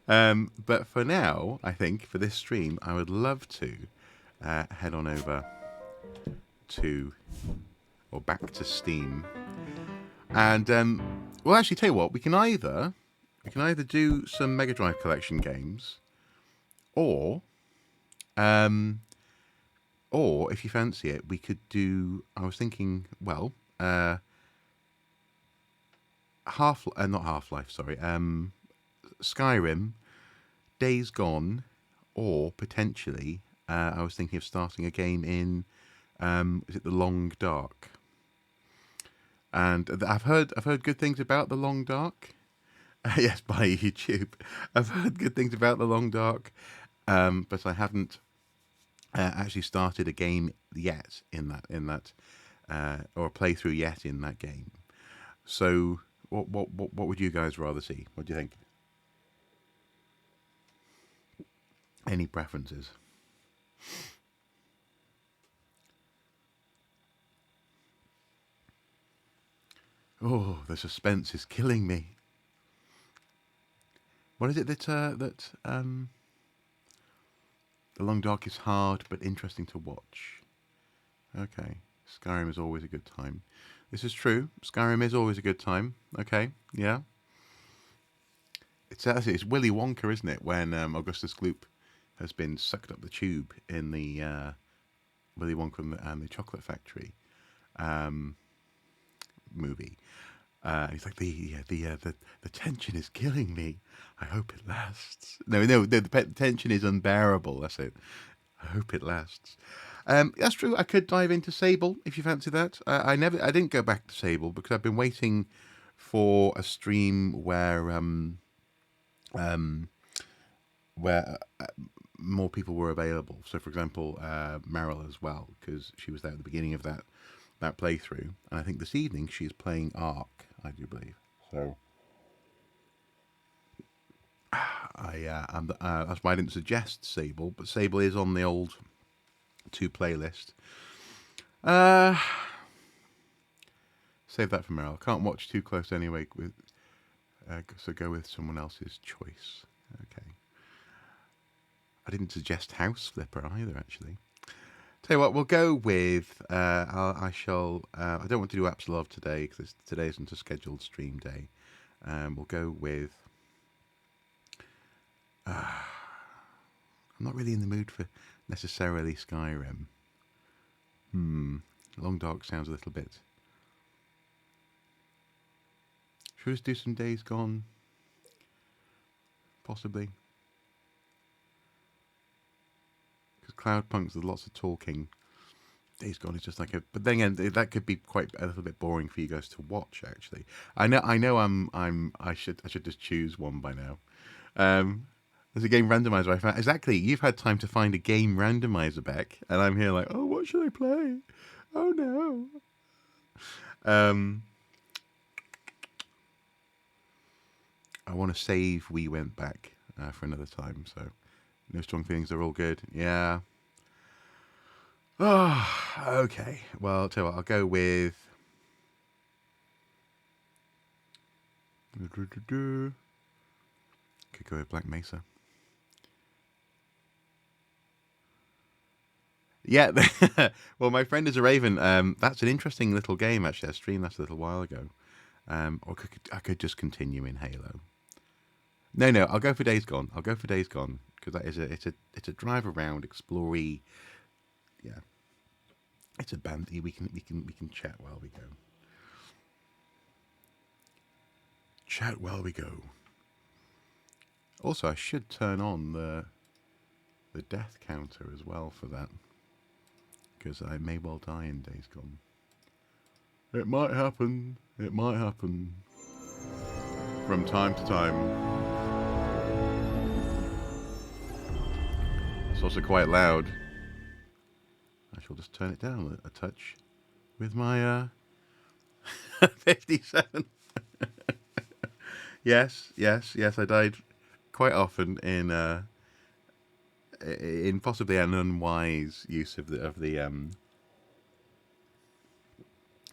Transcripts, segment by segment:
But for now, I think for this stream, I would love to head on over to or back to Steam, and well, actually, tell you what, we can either do some Mega Drive collection games, or um, or if you fancy it, we could do. I was thinking, well, not Half Life, sorry, Skyrim, Days Gone, or potentially, I was thinking of starting a game in, is it The Long Dark? And I've heard good things about The Long Dark. Yes, by YouTube. I've heard good things about The Long Dark, but I haven't actually started a game yet in that or a playthrough yet in that game. So, what would you guys rather see? What do you think? Any preferences? Oh, the suspense is killing me. What is it that The Long Dark is hard but interesting to watch? Okay, Skyrim is always a good time. This is true. Skyrim is always a good time. Okay, yeah. It's Willy Wonka, isn't it? When Augustus Gloop has been sucked up the tube in the Willy Wonka and the Chocolate Factory um, movie. He's like the tension is killing me. I hope it lasts. No, the tension is unbearable. That's it. I hope it lasts. That's true. I could dive into Sable if you fancy that. I didn't go back to Sable because I've been waiting for a stream um, where more people were available. So, for example, Meryl as well, because she was there at the beginning of that playthrough, and I think this evening she's playing Ark, I do believe. So, that's why I didn't suggest Sable, but Sable is on the old two playlist. Uh, Save that for Meryl. Can't watch too close anyway. So go with someone else's choice. Okay. I didn't suggest House Flipper either, actually. Tell you what, we'll go with. I shall. I don't want to do Absolove today because today isn't a scheduled stream day. We'll go with. I'm not really in the mood for necessarily Skyrim. Long Dark sounds a little bit. Should we just do some Days Gone? Possibly. Because Cloudpunk's there's lots of talking. Days Gone is just like a. But then again, that could be quite a little bit boring for you guys to watch. Actually, I know. I should just choose one by now. There's a game randomizer I found. Exactly, you've had time to find a game randomizer, Beck, and I'm here like, oh, what should I play? Oh no. I want to save We Went Back for another time. So, no strong feelings. They're all good. Yeah. Oh, okay. Well, I'll tell you what. I'll go with. Could go with Black Mesa. Yeah. Well, my friend is a Raven. That's an interesting little game. Actually, I streamed that a little while ago. Or I could just continue in Halo. No. I'll go for Days Gone. I'll go for Days Gone because that is it's a drive around, explorey. Yeah, it's a bandy. We can chat while we go. Chat while we go. Also, I should turn on the death counter as well for that because I may well die in Days Gone. It might happen. It might happen from time to time. It's also quite loud. I shall just turn it down a touch with my 57. Yes. I died quite often in possibly an unwise use of the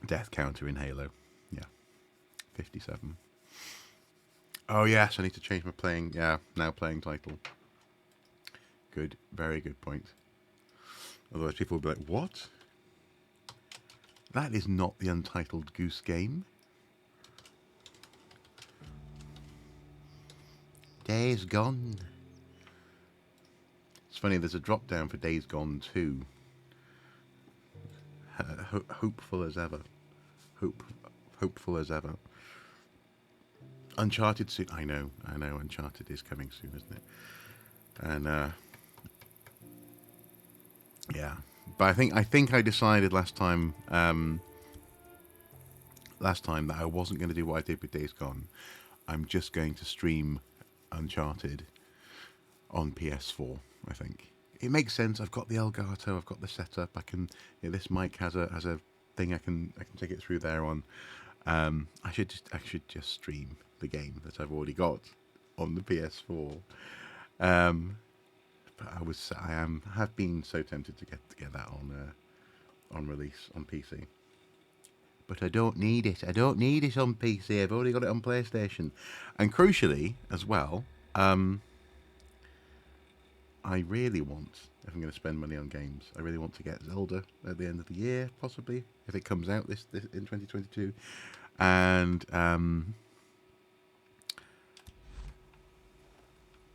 death counter in Halo. Yeah, 57. Oh yes, I need to change my playing. Yeah, now playing title. Good, very good point. Otherwise, people will be like, "What? That is not the Untitled Goose game." Days Gone. It's funny. There's a drop down for Days Gone 2. Hopeful as ever. Hopeful as ever. Uncharted soon. I know. Uncharted is coming soon, isn't it? And yeah, but I think I decided last time that I wasn't going to do what I did with Days Gone. I'm just going to stream Uncharted on PS4. I think it makes sense. I've got the Elgato. I've got the setup. I can. This mic has a thing. I can take it through there on. I should just stream the game that I've already got on the PS4. But have been so tempted to get that on release on PC. But I don't need it. I don't need it on PC. I've already got it on PlayStation. And crucially, as well, I really want, if I'm going to spend money on games, I really want to get Zelda at the end of the year, possibly, if it comes out this in 2022. And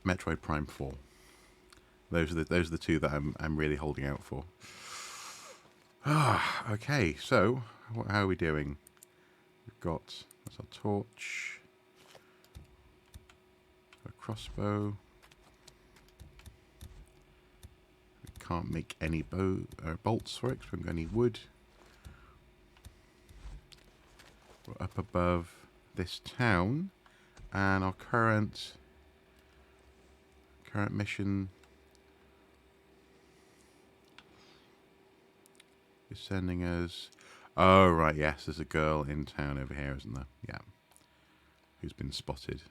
Metroid Prime 4. Those are the two that I'm really holding out for. Okay, so how are we doing? We've got that's our torch, a crossbow. We can't make any bolts for it because we haven't got any wood. We're up above this town, and our current mission is sending us. Oh right, yes, there's a girl in town over here, isn't there? Yeah, who's been spotted.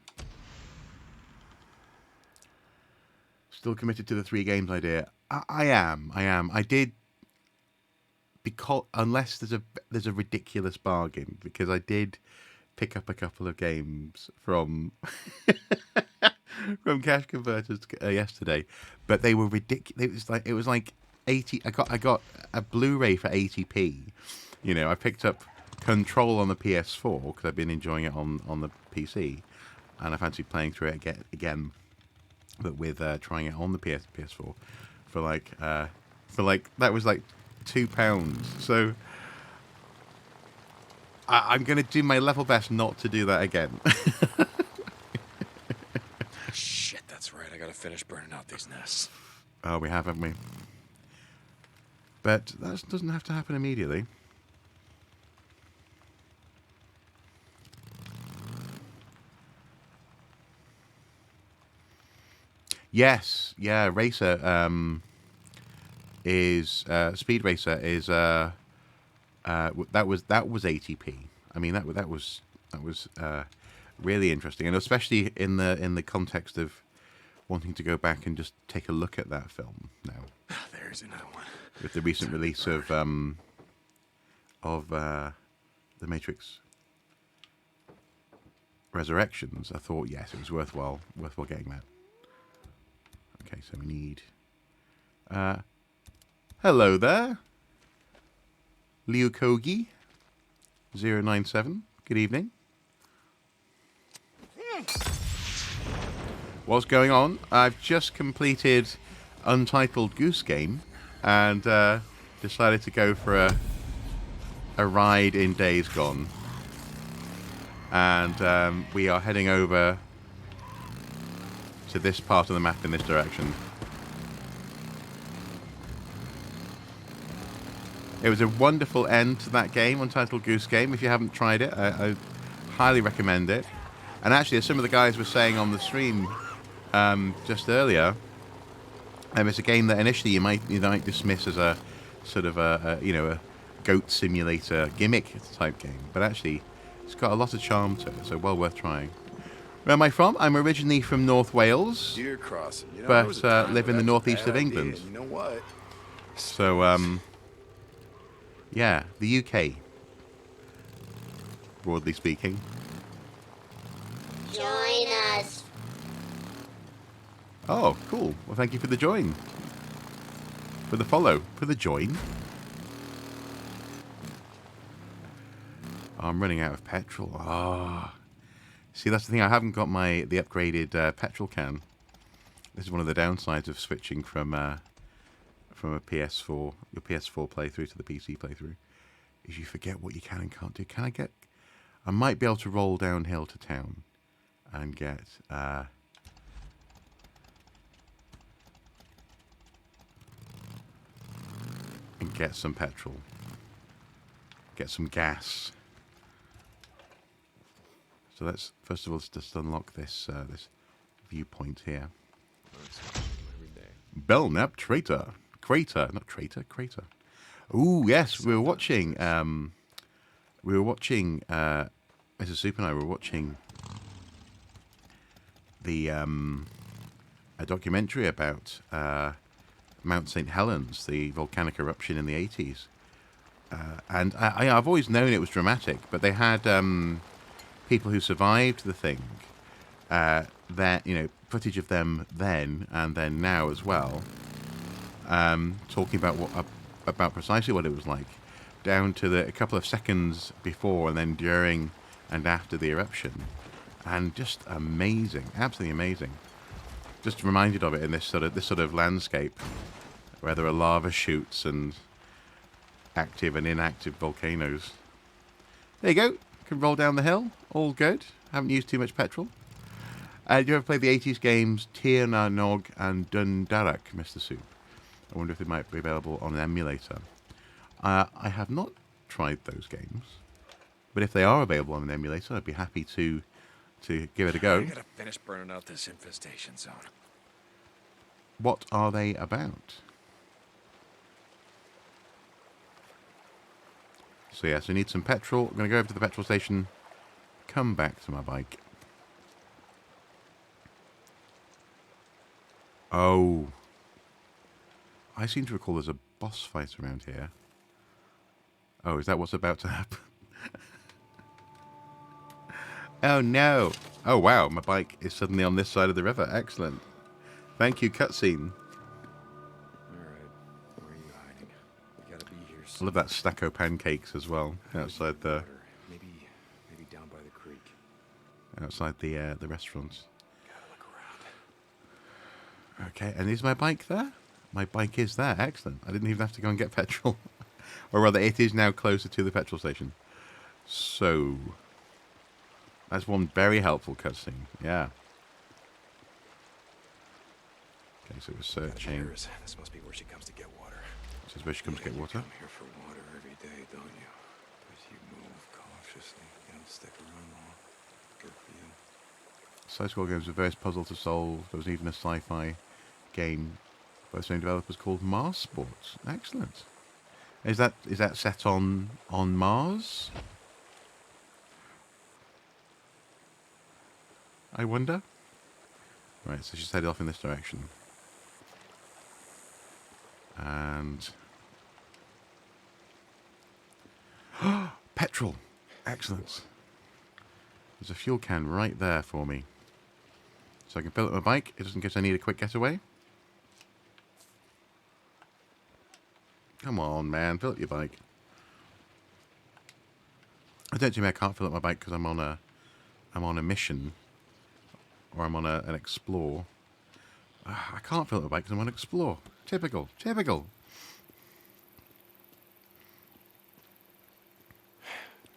Still committed to the 3 games idea. I am. I did, because unless there's a ridiculous bargain, because I did pick up a couple of games from from Cash Converters yesterday, but they were ridiculous. It was like 80. I got a Blu-ray for 80p. I picked up Control on the PS4 because I've been enjoying it on the PC, and I fancy playing through it again, but with trying it on the PS4 for like that was like £2. So I'm going to do my level best not to do that again. Shit, that's right. I gotta finish burning out these nests. Oh, we have, haven't we? But that doesn't have to happen immediately. Yes, yeah, Racer is Speed Racer is that was 80p. I mean that was really interesting, and especially in the context of wanting to go back and just take a look at that film now. There's another one. With the recent release of The Matrix Resurrections, I thought yes, it was worthwhile getting that. Okay, so we need. Hello there, Liu Kogi 097. Good evening. What's going on? I've just completed Untitled Goose Game and decided to go for a ride in Days Gone. And we are heading over to this part of the map in this direction. It was a wonderful end to that game, Untitled Goose Game. If you haven't tried it, I highly recommend it. And actually, as some of the guys were saying on the stream just earlier, it's a game that initially you might dismiss as a sort of a goat simulator gimmick type game, but actually it's got a lot of charm to it, so well worth trying. Where am I from? I'm originally from North Wales, Deer crossing. but live in the northeast of England. You know what? So yeah, the UK, broadly speaking. Join us. Oh, cool. Well, thank you for the join. For the follow. For the join. Oh, I'm running out of petrol. Ah. See, that's the thing. I haven't got the upgraded petrol can. This is one of the downsides of switching from a PS4, your PS4 playthrough to the PC playthrough, is you forget what you can and can't do. I might be able to roll downhill to town and get some petrol, get some gas. So let's first of all just unlock this viewpoint here. Belknap crater. Ooh, yes, we were watching. Mrs. Soup and I were watching a documentary about Mount St. Helens, the volcanic eruption in the 80s. And I've always known it was dramatic, but they had people who survived the thing, footage of them then and then now as well, talking about precisely what it was like, down to a couple of seconds before and then during and after the eruption, and just amazing, absolutely amazing. Just reminded of it in this sort of landscape where there are lava chutes and active and inactive volcanoes. There you go. Can roll down the hill. All good. Haven't used too much petrol. Do you ever play the 80s games Tir na Nog and Dundalak, Mr. Soup? I wonder if they might be available on an emulator. I have not tried those games, but if they are available on an emulator, I'd be happy to give it a go. I gotta finish burning out this infestation zone. What are they about? So yes, we need some petrol. I'm going to go over to the petrol station, come back to my bike. Oh. I seem to recall there's a boss fight around here. Oh, is that what's about to happen? Oh no. Oh wow, my bike is suddenly on this side of the river. Excellent. Thank you, cutscene. Alright, where are you hiding? We gotta be here I soon. love that stacco pancakes as well outside the Maybe down by the creek. the restaurant. Gotta look around. Okay, and is my bike there? My bike is there. Excellent. I didn't even have to go and get petrol. Or rather, it is now closer to the petrol station. So, that's one very helpful cutscene. Yeah. Okay, so we're searching. This must be where she comes to get water. This is where she comes to get water. You come here for water every day, don't you? But you move cautiously. You don't stick around long. Good for you. Side-scroll games, a various puzzle to solve. There was even a sci-fi game by the same developers called Mars Sports. Excellent. Is that set on Mars? I wonder. Right, so she's headed off in this direction. And petrol. Excellent. There's a fuel can right there for me. So I can fill up my bike, just in case I need a quick getaway. Come on, man, fill up your bike. I don't think I can't fill up my bike because I'm on a mission, or I'm on an explore. I can't fill up my bike because I'm on explore. Typical.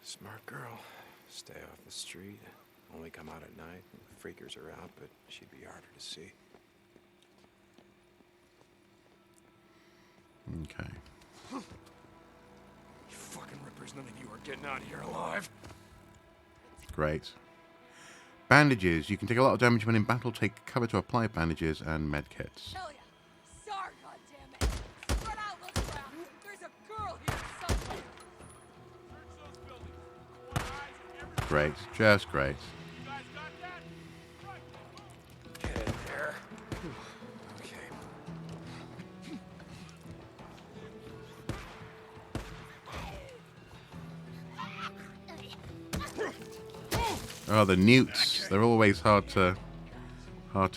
Smart girl. Stay off the street. Only come out at night. Freakers are out, but she'd be harder to see. Okay. You fucking rippers, none of you are getting out of here alive. Great. Bandages. You can take a lot of damage when in battle. Take cover to apply bandages and medkits. Hell yeah. Sorry, goddammit. Spread out, look around. There's a girl here somewhere. Great. Just great. Get in there. Okay. Oh, the newts. They're always hard to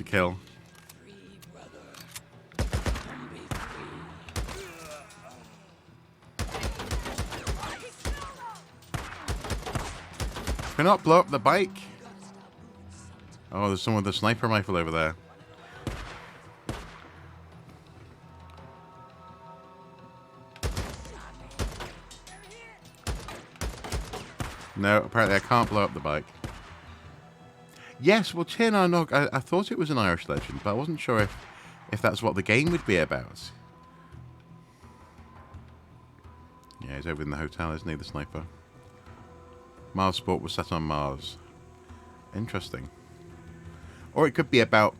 kill. Can I not blow up the bike? Oh, there's someone with a sniper rifle over there. No, apparently I can't blow up the bike. Yes, well, Tin Nog, I thought it was an Irish legend, but I wasn't sure if that's what the game would be about. Yeah, he's over in the hotel, isn't he, the sniper? Mars Sport was set on Mars. Interesting. Or it could be about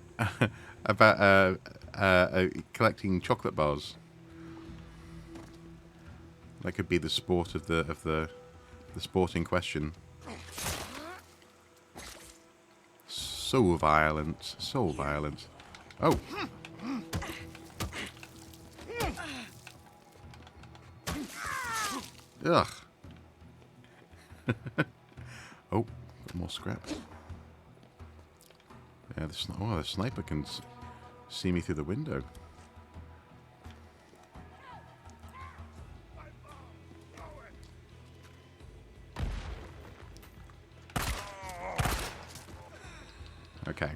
collecting chocolate bars. That could be the sport of the sport in question. So violent, so violent. Oh. Ugh. Oh, got more scrap. Yeah, the sniper can see me through the window. Okay.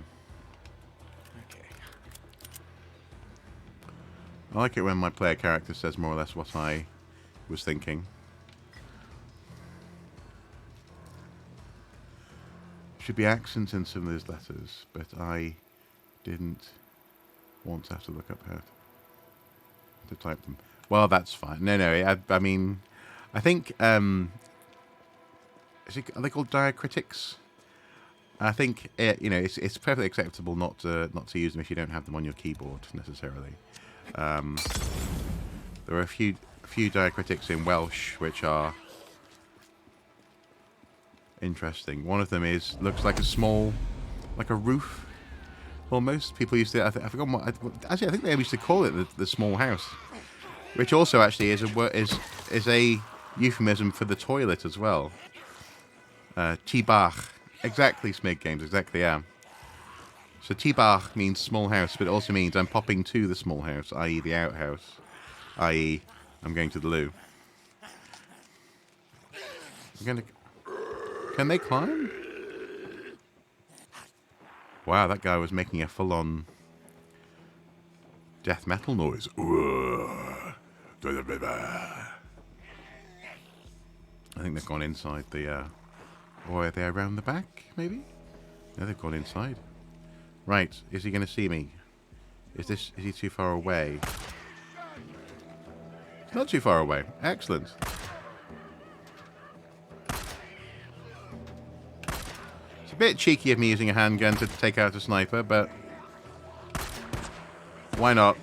I like it when my player character says more or less what I was thinking. Should be accents in some of these letters, but I didn't want to have to look up how to type them. Well, that's fine. No, I mean, I think, are they called diacritics? I think, it's perfectly acceptable not to use them if you don't have them on your keyboard, necessarily. There are a few diacritics in Welsh which are interesting. One of them looks like like a roof. Almost. People used to. I forgot what. Actually, I think they used to call it the small house, which also actually is a euphemism for the toilet as well. Tibach. Exactly, Smig Games. Exactly, yeah. So Tibach means small house, but it also means I'm popping to the small house, i.e. the outhouse, i.e. I'm going to the loo. Can they climb? Wow, that guy was making a full-on death metal noise. I think they've gone inside the... or are they around the back, maybe? No, they've gone inside. Right, is he going to see me? Is he too far away? Not too far away. Excellent. It's a bit cheeky of me using a handgun to take out a sniper, but why not?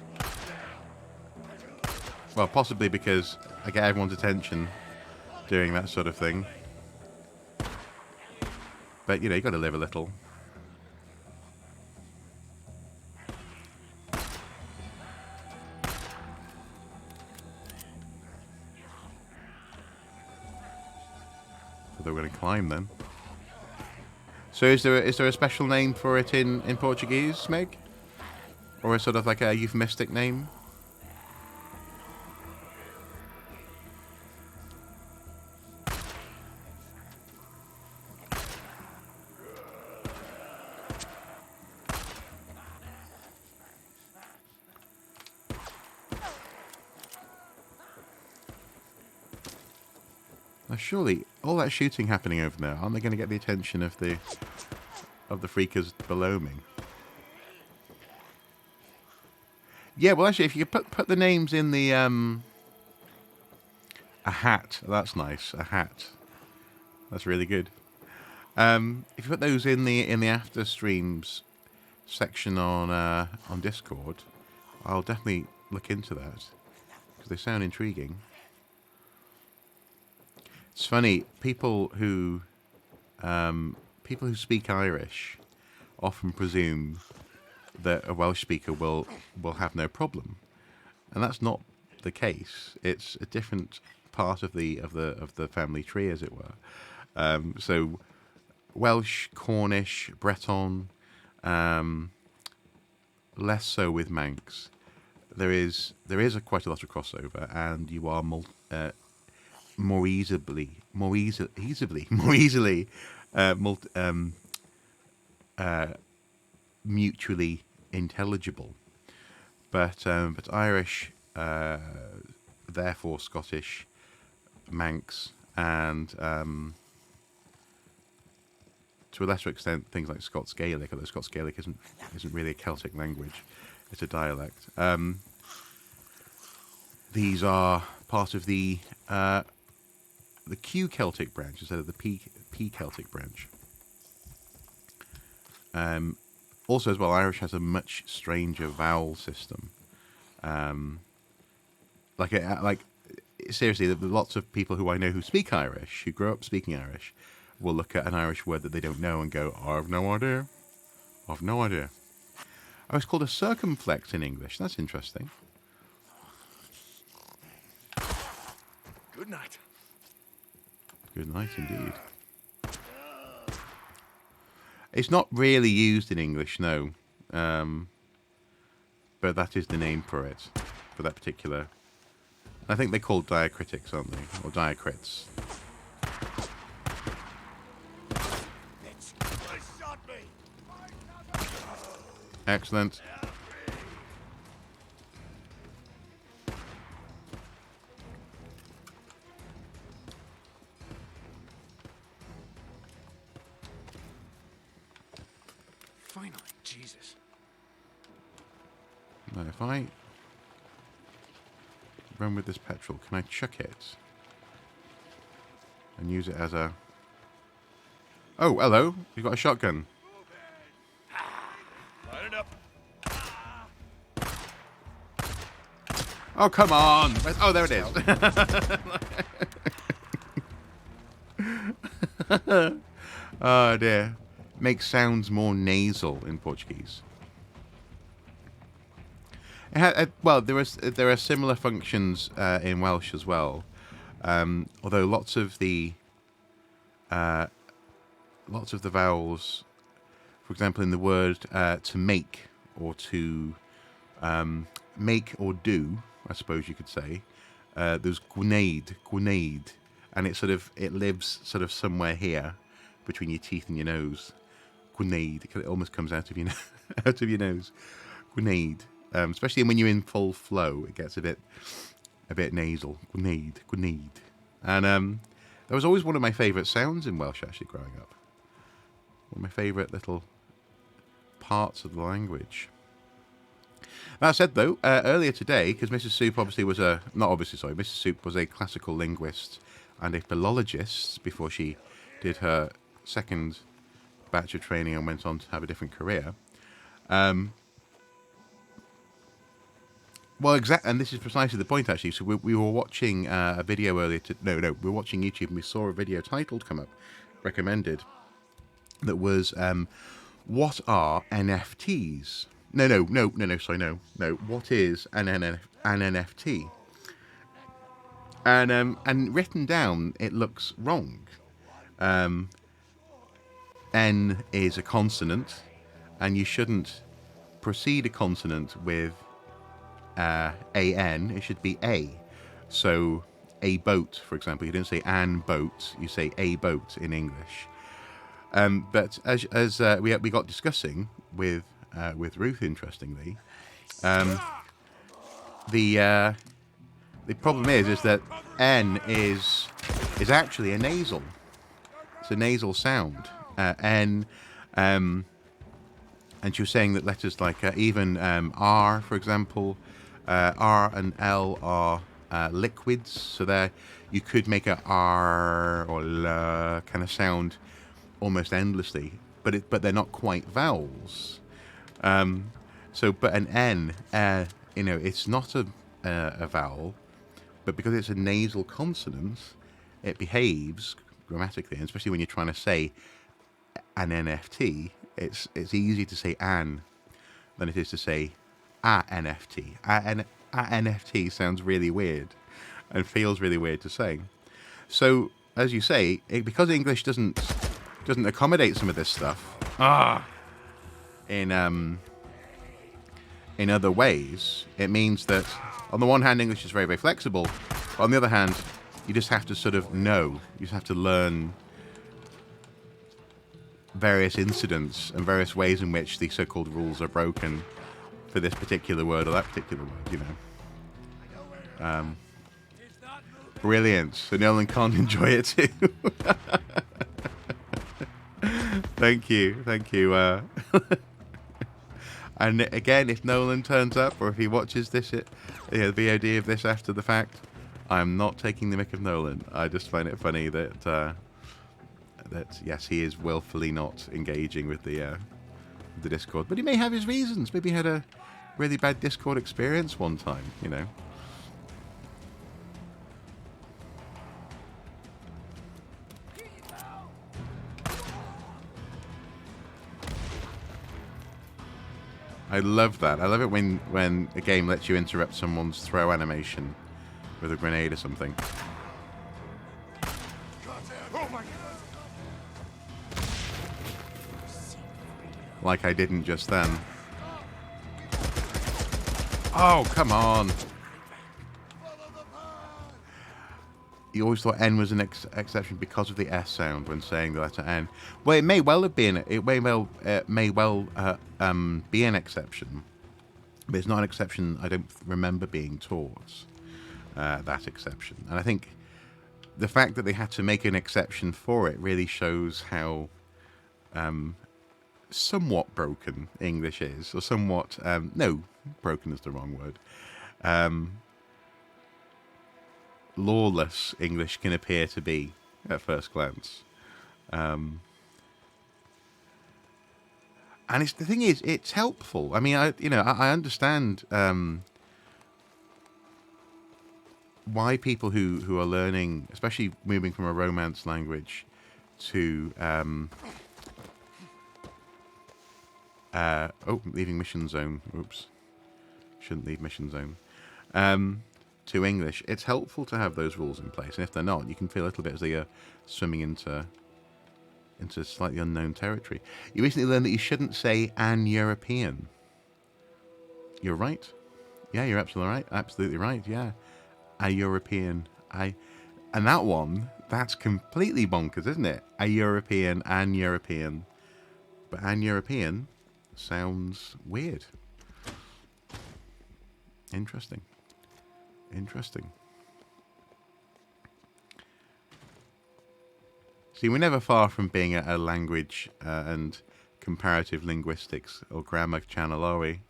Well, possibly because I get everyone's attention doing that sort of thing. But, you got to live a little. So they're going to climb then. So is there a special name for it in Portuguese, Meg? Or a sort of like a euphemistic name? Now surely all that shooting happening over there, aren't they going to get the attention of the freakers below me? Yeah, well actually if you put the names in the a hat, that's nice. A hat. That's really good. If you put those in the after streams section on Discord, I'll definitely look into that because they sound intriguing. It's funny, people who speak Irish often presume that a Welsh speaker will have no problem, and that's not the case. It's a different part of the family tree, as it were. So Welsh, Cornish, Breton, less so with Manx. There is quite a lot of crossover, and you are more easily mutually intelligible. But Irish, therefore Scottish, Manx, and to a lesser extent things like Scots Gaelic, although Scots Gaelic isn't really a Celtic language, it's a dialect. These are part of the Q Celtic branch instead of the P Celtic branch. Also, as well, Irish has a much stranger vowel system. Seriously, lots of people who I know who speak Irish, who grow up speaking Irish, will look at an Irish word that they don't know and go, "I've no idea. I've no idea." Oh, it's called a circumflex in English. That's interesting. Good night. Good night indeed. It's not really used in English, no. But that is the name for it, for that particular. I think they're called diacritics, aren't they? Or diacrits. Excellent. Finally, Jesus. Now, if I run with this petrol, can I chuck it and use it as a... Oh, hello. You've got a shotgun. Light it up. Oh, come on. Oh, there it is. Oh, dear. Makes sounds more nasal in Portuguese. Well, there are similar functions in Welsh as well, although lots of the vowels, for example, in the word to make or to make or do, I suppose you could say, there's gwneud, and it lives sort of somewhere here between your teeth and your nose. Gwneud, it almost comes out of your out of your nose. Gwneud. Especially when you're in full flow, it gets a bit nasal. Gwneud. And that was always one of my favourite sounds in Welsh, actually, growing up. One of my favourite little parts of the language. That said, though, earlier today, because Mrs. Soup Mrs. Soup was a classical linguist and a philologist before she did her second batch of training and went on to have a different career. Well, and this is precisely the point, actually. So we were watching a video earlier. We were watching YouTube, and we saw a video titled come up, recommended, that was, what are NFTs? No. What is an NFT? And written down, it looks wrong. N is a consonant, and you shouldn't precede a consonant with AN, it should be A. So, a boat, for example, you don't say an boat, you say a boat in English. But as we got discussing with Ruth, interestingly, the problem is that N is actually a nasal. It's a nasal sound. N, and she was saying that letters like even R, for example, R and L are liquids, so there you could make a R or L kind of sound almost endlessly, but they're not quite vowels. But an N, it's not a vowel, but because it's a nasal consonant, it behaves grammatically, and especially when you're trying to say an NFT, it's easier to say an than it is to say a NFT. A NFT sounds really weird and feels really weird to say. So, as you say, because English doesn't doesn't accommodate some of this stuff in other ways, it means that on the one hand, English is very, very flexible. But on the other hand, you just have to sort of know. You just have to learn various incidents and various ways in which the so-called rules are broken for this particular word or that particular word, you know. Brilliant. So Nolan can't enjoy it too. Thank you. And again, if Nolan turns up or if he watches this, the VOD of this after the fact, I'm not taking the mick of Nolan. I just find it funny that yes, he is willfully not engaging with the Discord, but he may have his reasons. Maybe he had a really bad Discord experience one time, you know. I love that. I love it when a game lets you interrupt someone's throw animation with a grenade or something. Like I didn't just then. Oh, come on. You always thought N was an exception because of the S sound when saying the letter N. Well, it may well have been. It may well be an exception, but it's not an exception I don't remember being taught. That exception, and I think the fact that they had to make an exception for it really shows how somewhat broken English is, or somewhat no, broken is the wrong word. Lawless English can appear to be at first glance, and it's the thing is, it's helpful. I mean, I understand why people who are learning, especially moving from a Romance language to leaving mission zone. Oops, shouldn't leave mission zone. To English, it's helpful to have those rules in place, and if they're not, you can feel a little bit as they are swimming into slightly unknown territory. You recently learned that you shouldn't say "an European." You're right. Yeah, you're absolutely right. Absolutely right. Yeah, a European. And that one, that's completely bonkers, isn't it? A European, an European, but an European sounds weird. Interesting. See, we're never far from being a language and comparative linguistics or grammar channel, are we?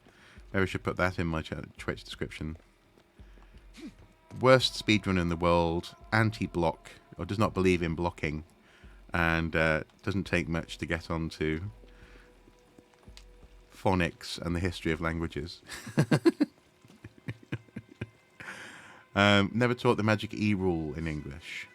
Maybe I should put that in my Twitch description. Worst speedrunner in the world, anti-block, or does not believe in blocking, and doesn't take much to get onto phonics and the history of languages. Never taught the magic E rule in English.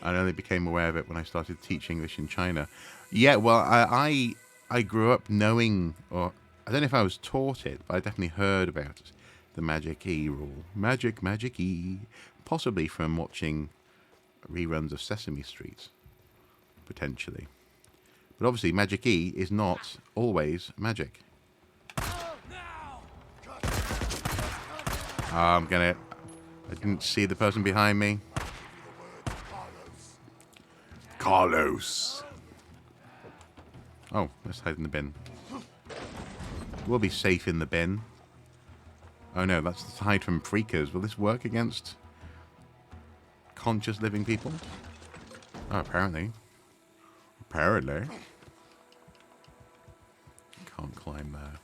I only became aware of it when I started to teach English in China. Yeah, well, I grew up knowing, or I don't know if I was taught it, but I definitely heard about it, the magic E rule. Magic E. Possibly from watching reruns of Sesame Street, potentially. But obviously, magic E is not always magic. I didn't see the person behind me. Carlos. Oh, let's hide in the bin. We'll be safe in the bin. Oh no, that's to hide from freakers. Will this work against conscious living people? Oh, apparently. Can't climb there.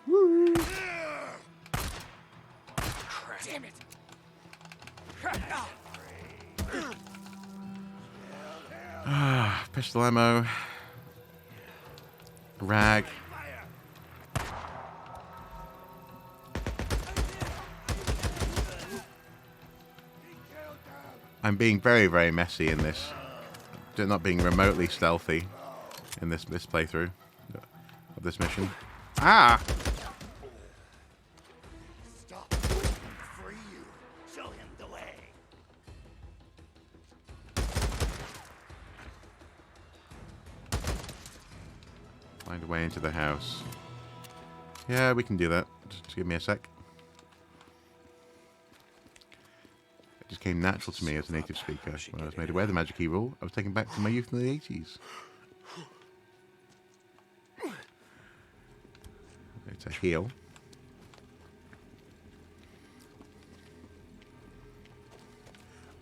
Woo! Damn it! Pistol ammo. Rag. I'm being very, very messy in this. Not being remotely stealthy in this playthrough of this mission. Ah! Stop. Free you. Show him the way. Find a way into the house. Yeah, we can do that. Just give me a sec. It just came natural to me as a native speaker. When I was made aware of the magic key rule, I was taken back to my youth in the 80s. It's a heal.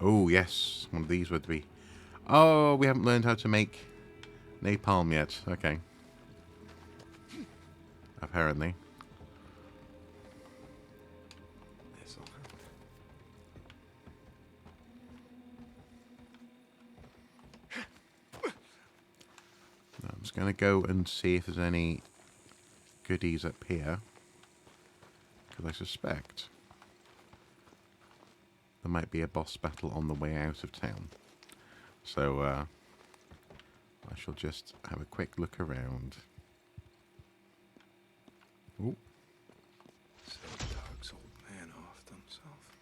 Oh, yes. One of these would be... Oh, we haven't learned how to make napalm yet. Okay. Apparently. I'm just going to go and see if there's any goodies up here. Because I suspect there might be a boss battle on the way out of town. So, I shall just have a quick look around. Ooh. So Doug's old man offed himself.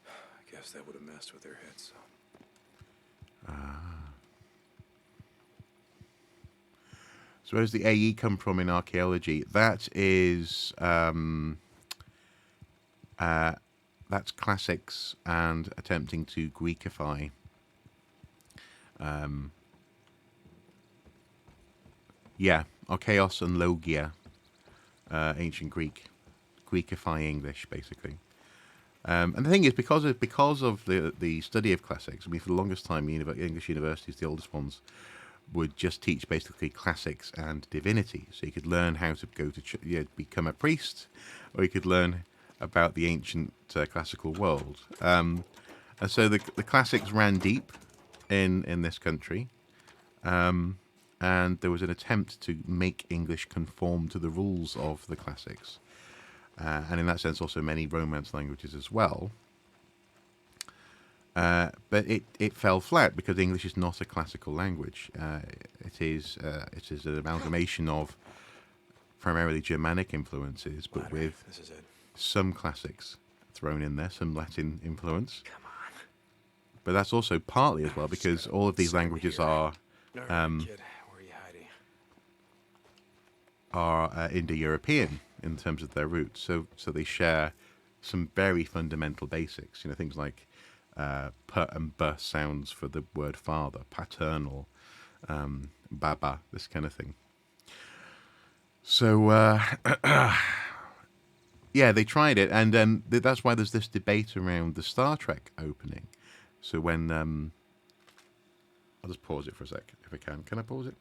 I guess that would have messed with their heads some. So where does the AE come from in archaeology? That is... that's classics and attempting to Greekify. Yeah, Archaeos and Logia, ancient Greek, Greekify English, basically. And the thing is, because of the study of classics, I mean, for the longest time, English universities, the oldest ones, would just teach basically classics and divinity. So you could learn how to go to become a priest, or you could learn about the ancient classical world. And so the classics ran deep in this country. And there was an attempt to make English conform to the rules of the classics. And in that sense, also many Romance languages as well. But it fell flat because English is not a classical language. It is an amalgamation of primarily Germanic influences, but with some classics thrown in there, some Latin influence. Come on. But that's also partly as well because all of these languages are Kid, where are you hiding? Indo-European in terms of their roots. So they share some very fundamental basics. Things like p and b sounds for the word father, paternal, baba, this kind of thing. So yeah, they tried it, and that's why there's this debate around the Star Trek opening. So when I'll just pause it for a sec if I can. Can I pause it?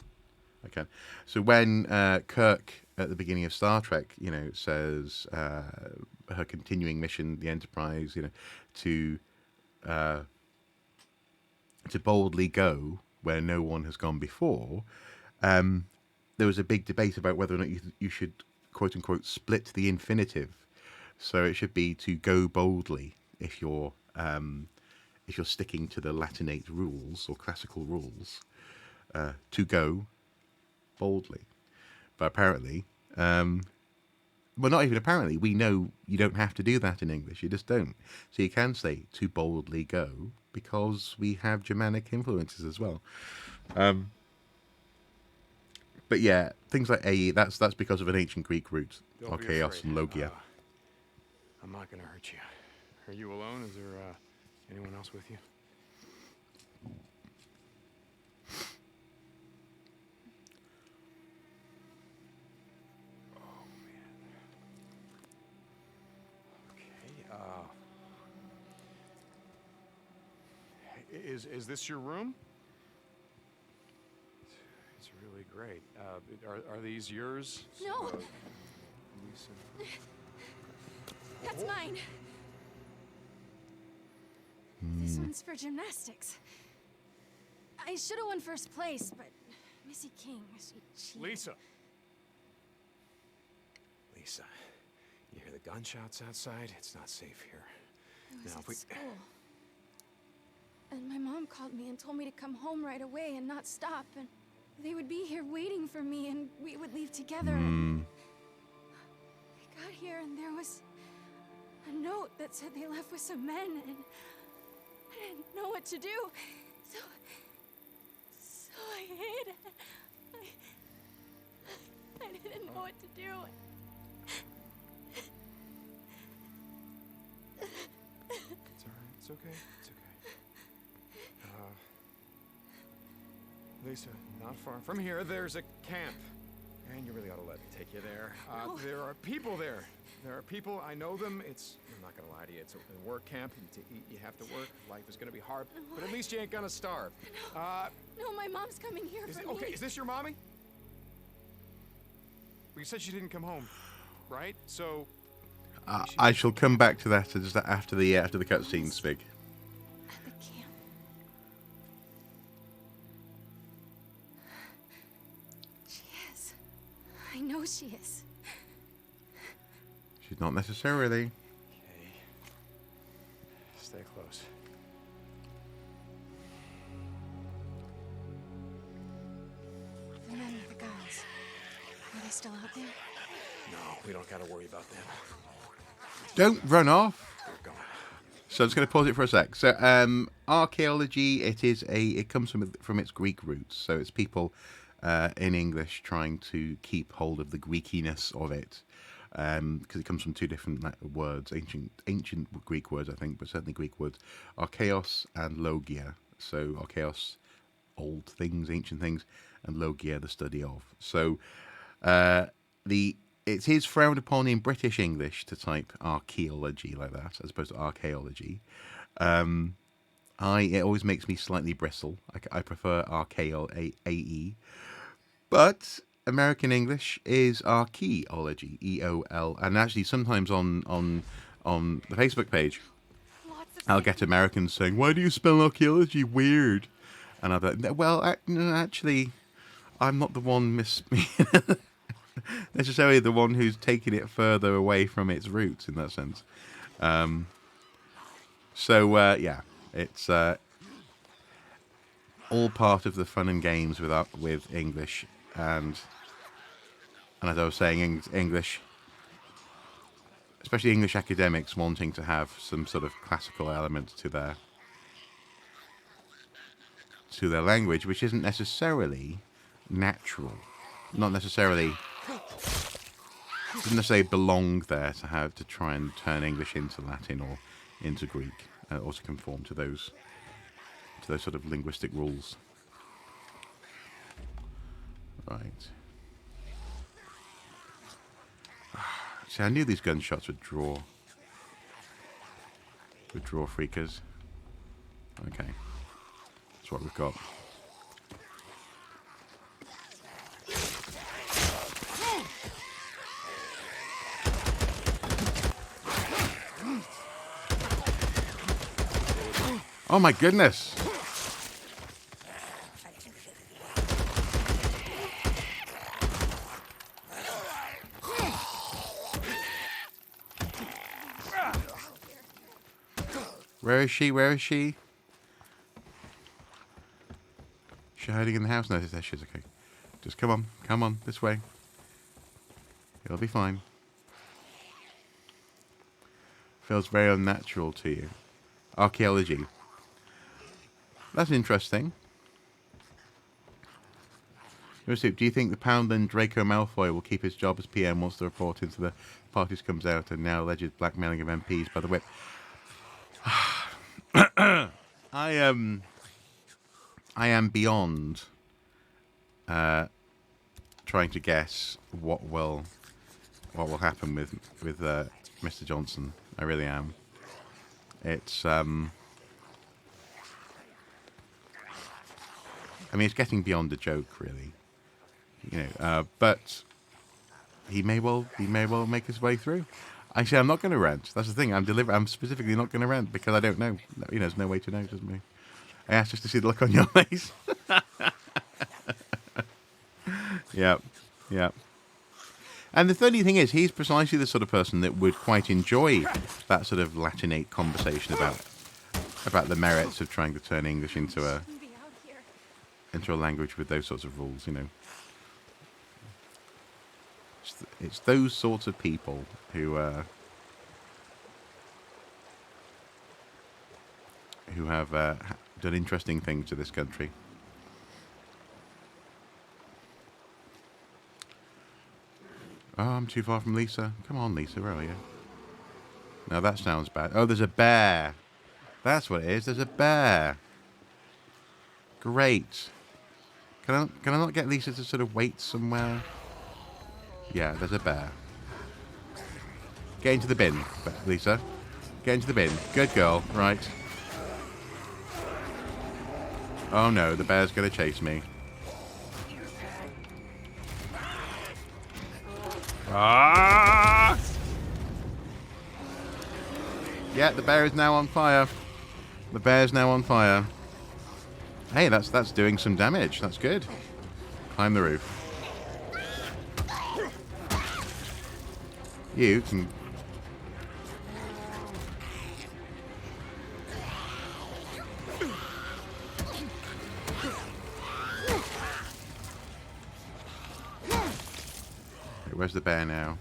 I can. So when Kirk at the beginning of Star Trek, says her continuing mission, the Enterprise, to boldly go where no one has gone before, there was a big debate about whether or not you should, quote unquote, split the infinitive. So it should be to go boldly if you're sticking to the Latinate rules or classical rules, to go boldly. But apparently, well, not even apparently, we know you don't have to do that in English. You just don't. So you can say to boldly go because we have Germanic influences as well. But yeah, things like AE, that's because of an ancient Greek root, Archaeos and Logia. I'm not going to hurt you. Are you alone? Is there anyone else with you? Oh, man. Okay, is this your room? It's really great. Are these yours? No. Lisa? That's mine. This one's for gymnastics. I should have won first place, but Missy King, she... Lisa, you hear the gunshots outside? It's not safe here. I was Now, at school. And my mom called me and told me to come home right away and not stop. And they would be here waiting for me and we would leave together. And I got here and there was a note that said they left with some men and I didn't know what to do. So I hid. what to do. It's all right. It's okay. It's okay. Lisa, not far from here, there's a camp. And you really ought to let me take you there. No. There are people there. There are people, I know them. I'm not gonna lie to you, it's a work camp. To eat, you have to work. Life is gonna be hard, but at least you ain't gonna starve. No, my mom's coming here for me. Okay, is this your mommy? Well, you said she didn't come home, right? So... I shall come back to that just after the cutscene, Spig. At the camp. She is. I know she is. She's not necessarily. Okay. Stay close. The men with the guns. Are they still out there? No, we don't gotta worry about them. Don't run off. They're gone. So I'm just going to pause it for a sec. So archaeology, it comes from its Greek roots. So it's people in English trying to keep hold of the Greekiness of it, because it comes from two different words, ancient Greek words, I think, but certainly Greek words, archaeos and logia. So archaeos, old things, ancient things, and logia, the study of. So it is frowned upon in British English to type archaeology like that, as opposed to archaeology. It always makes me slightly bristle. I prefer archaeol, but American English is archaeology, EOL, and actually sometimes on the Facebook page, I'll get Americans saying, "Why do you spell archaeology weird?" And I'll be like, "Well, no, actually, I'm not the one necessarily the one who's taking it further away from its roots in that sense." Yeah, it's all part of the fun and games with English, and as I was saying, English, especially English academics wanting to have some sort of classical element to their language, which isn't necessarily natural, not necessarily. Doesn't necessarily belong there to try and turn English into Latin or into Greek, or to conform to those sort of linguistic rules. Right. See, I knew these gunshots would draw freakers. Okay, that's what we've got. Oh my goodness! Where is she? Where is she? Is she hiding in the house? No, there she is. Okay. Just come on, this way. It'll be fine. Feels very unnatural to you. Archaeology. That's interesting. Do you think the Poundland Draco Malfoy will keep his job as PM once the report into the parties comes out and now alleged blackmailing of MPs by the whip? I am beyond trying to guess what will happen with Mr. Johnson. I really am. It's I mean, it's getting beyond a joke, really. But he may well make his way through. Actually, I'm not going to rant. That's the thing. I'm specifically not going to rant because I don't know. There's no way to know, doesn't me? I asked just to see the look on your face. Yeah. And the funny thing is, he's precisely the sort of person that would quite enjoy that sort of Latinate conversation about the merits of trying to turn English into a language with those sorts of rules. It's those sorts of people who have done interesting things to this country. Oh, I'm too far from Lisa. Come on, Lisa, where are you? Now that sounds bad. Oh, there's a bear. That's what it is. There's a bear. Great. Can I not get Lisa to sort of wait somewhere? Yeah, there's a bear. Get into the bin, Lisa. Get into the bin. Good girl. Right. Oh no, the bear's going to chase me. Ah! Yeah, the bear is now on fire. The bear's now on fire. Hey, that's doing some damage. That's good. Climb the roof. You can... Wait, where's the bear now?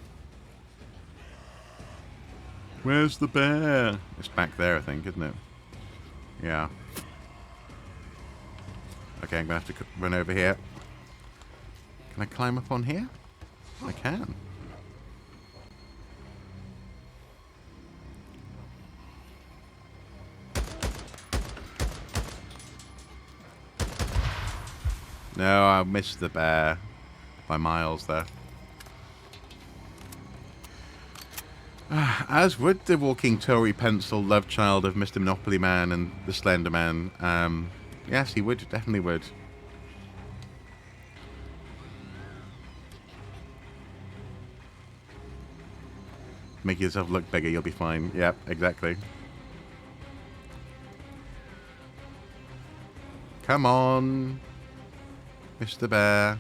Where's the bear? It's back there, I think, isn't it? Yeah. Okay, I'm going to have to run over here. Can I climb up on here? I can. No, I missed the bear by miles there. As would the walking Tory pencil love child of Mr. Monopoly Man and the Slender Man. Yes, he would. Definitely would. Make yourself look bigger, you'll be fine. Yep, exactly. Come on, Mr. Bear.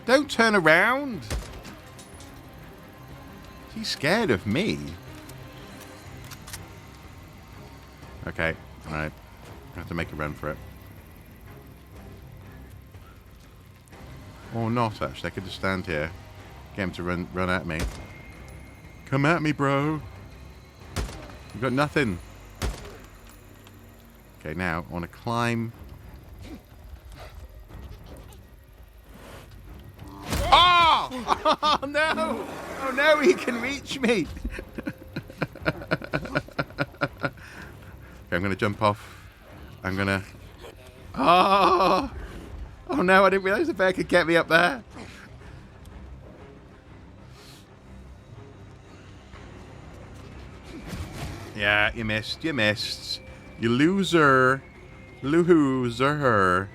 Don't turn around. He's scared of me. Okay, alright. I have to make a run for it. Or not, actually. I could just stand here. Get him to run at me. Come at me, bro. You've got nothing. Okay, now I want to climb. Oh! Oh, no! Oh, no, he can reach me! Okay, I'm going to jump off. I'm going to... Oh! Oh, no, I didn't realize the bear could get me up there. Yeah, you missed. You missed. You loser. Loser.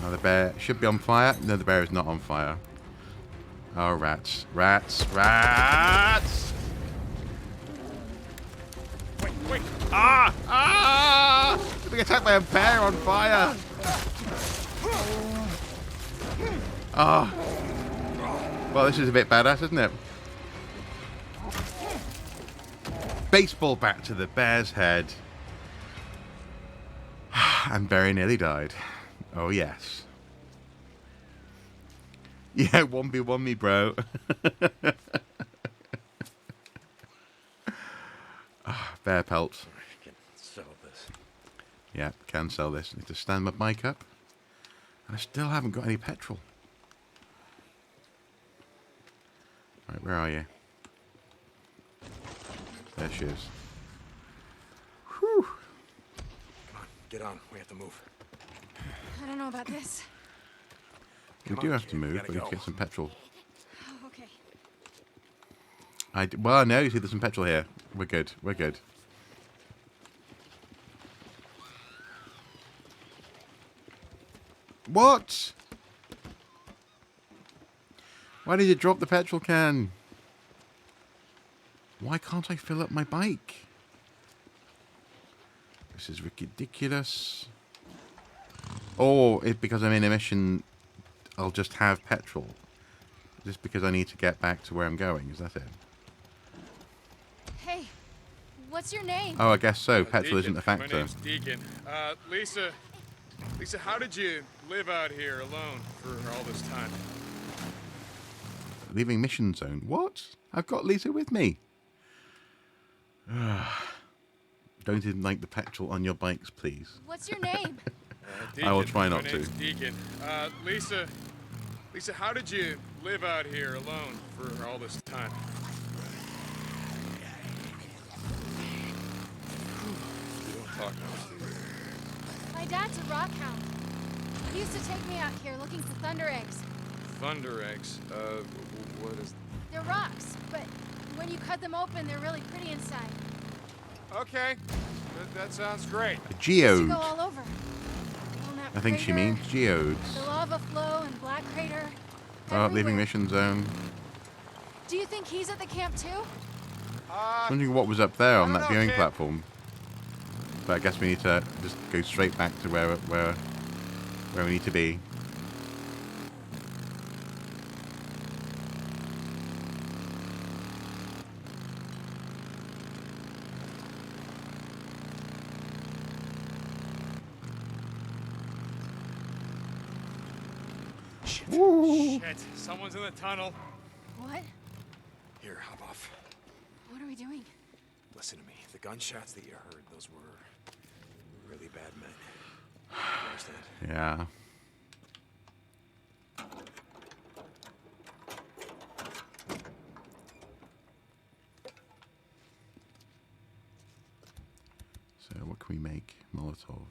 Now the bear should be on fire. No, the bear is not on fire. Oh, rats. Rats. Rats! Wait. Ah! Ah! I'm being attacked by a bear on fire. Ah. Oh. Well, this is a bit badass, isn't it? Baseball bat to the bear's head. And very nearly died. Oh, yes. Yeah, 1v1 me, bro. Bear pelt. I can sell this. Yeah, can sell this. Need to stand my bike up. And I still haven't got any petrol. Right, where are you? There she is. Whew. Come on, get on. We have to move. I don't know about this. We do have to move, but we need to get some petrol. Oh, okay. Well, no, you see there's some petrol here. We're good. We're good. What? Why did you drop the petrol can? Why can't I fill up my bike? This is ridiculous. Or if because I'm in a mission, I'll just have petrol. Just because I need to get back to where I'm going. Is that it? Hey, what's your name? Oh, I guess so. Petrol isn't a factor. My name's Deacon. Lisa, how did you live out here alone for all this time? Leaving mission zone. What? I've got Lisa with me. Don't ignite the petrol on your bikes, please. What's your name? I will Deacon. try not My to. name's Deacon. Lisa, how did you live out here alone for all this time? You don't talk much, do you? My dad's a rock hound. He used to take me out here looking for thunder eggs. Thunder eggs. What is... They're rocks, but when you cut them open, they're really pretty inside. Okay, that sounds great. A They geode. go all over. Walnut I think she Crater, means geodes. the lava flow and Black Crater. Oh, leaving everywhere. mission zone. Do you think he's at the camp too? Wondering what was up there on I don't that know, viewing kid. platform. But I guess we need to just go straight back to where we need to be. Shit, someone's in the tunnel. What? Here, hop off. What are we doing? Listen to me. The gunshots that you heard, those were really bad men. You understand? Yeah. So what can we make? Molotov.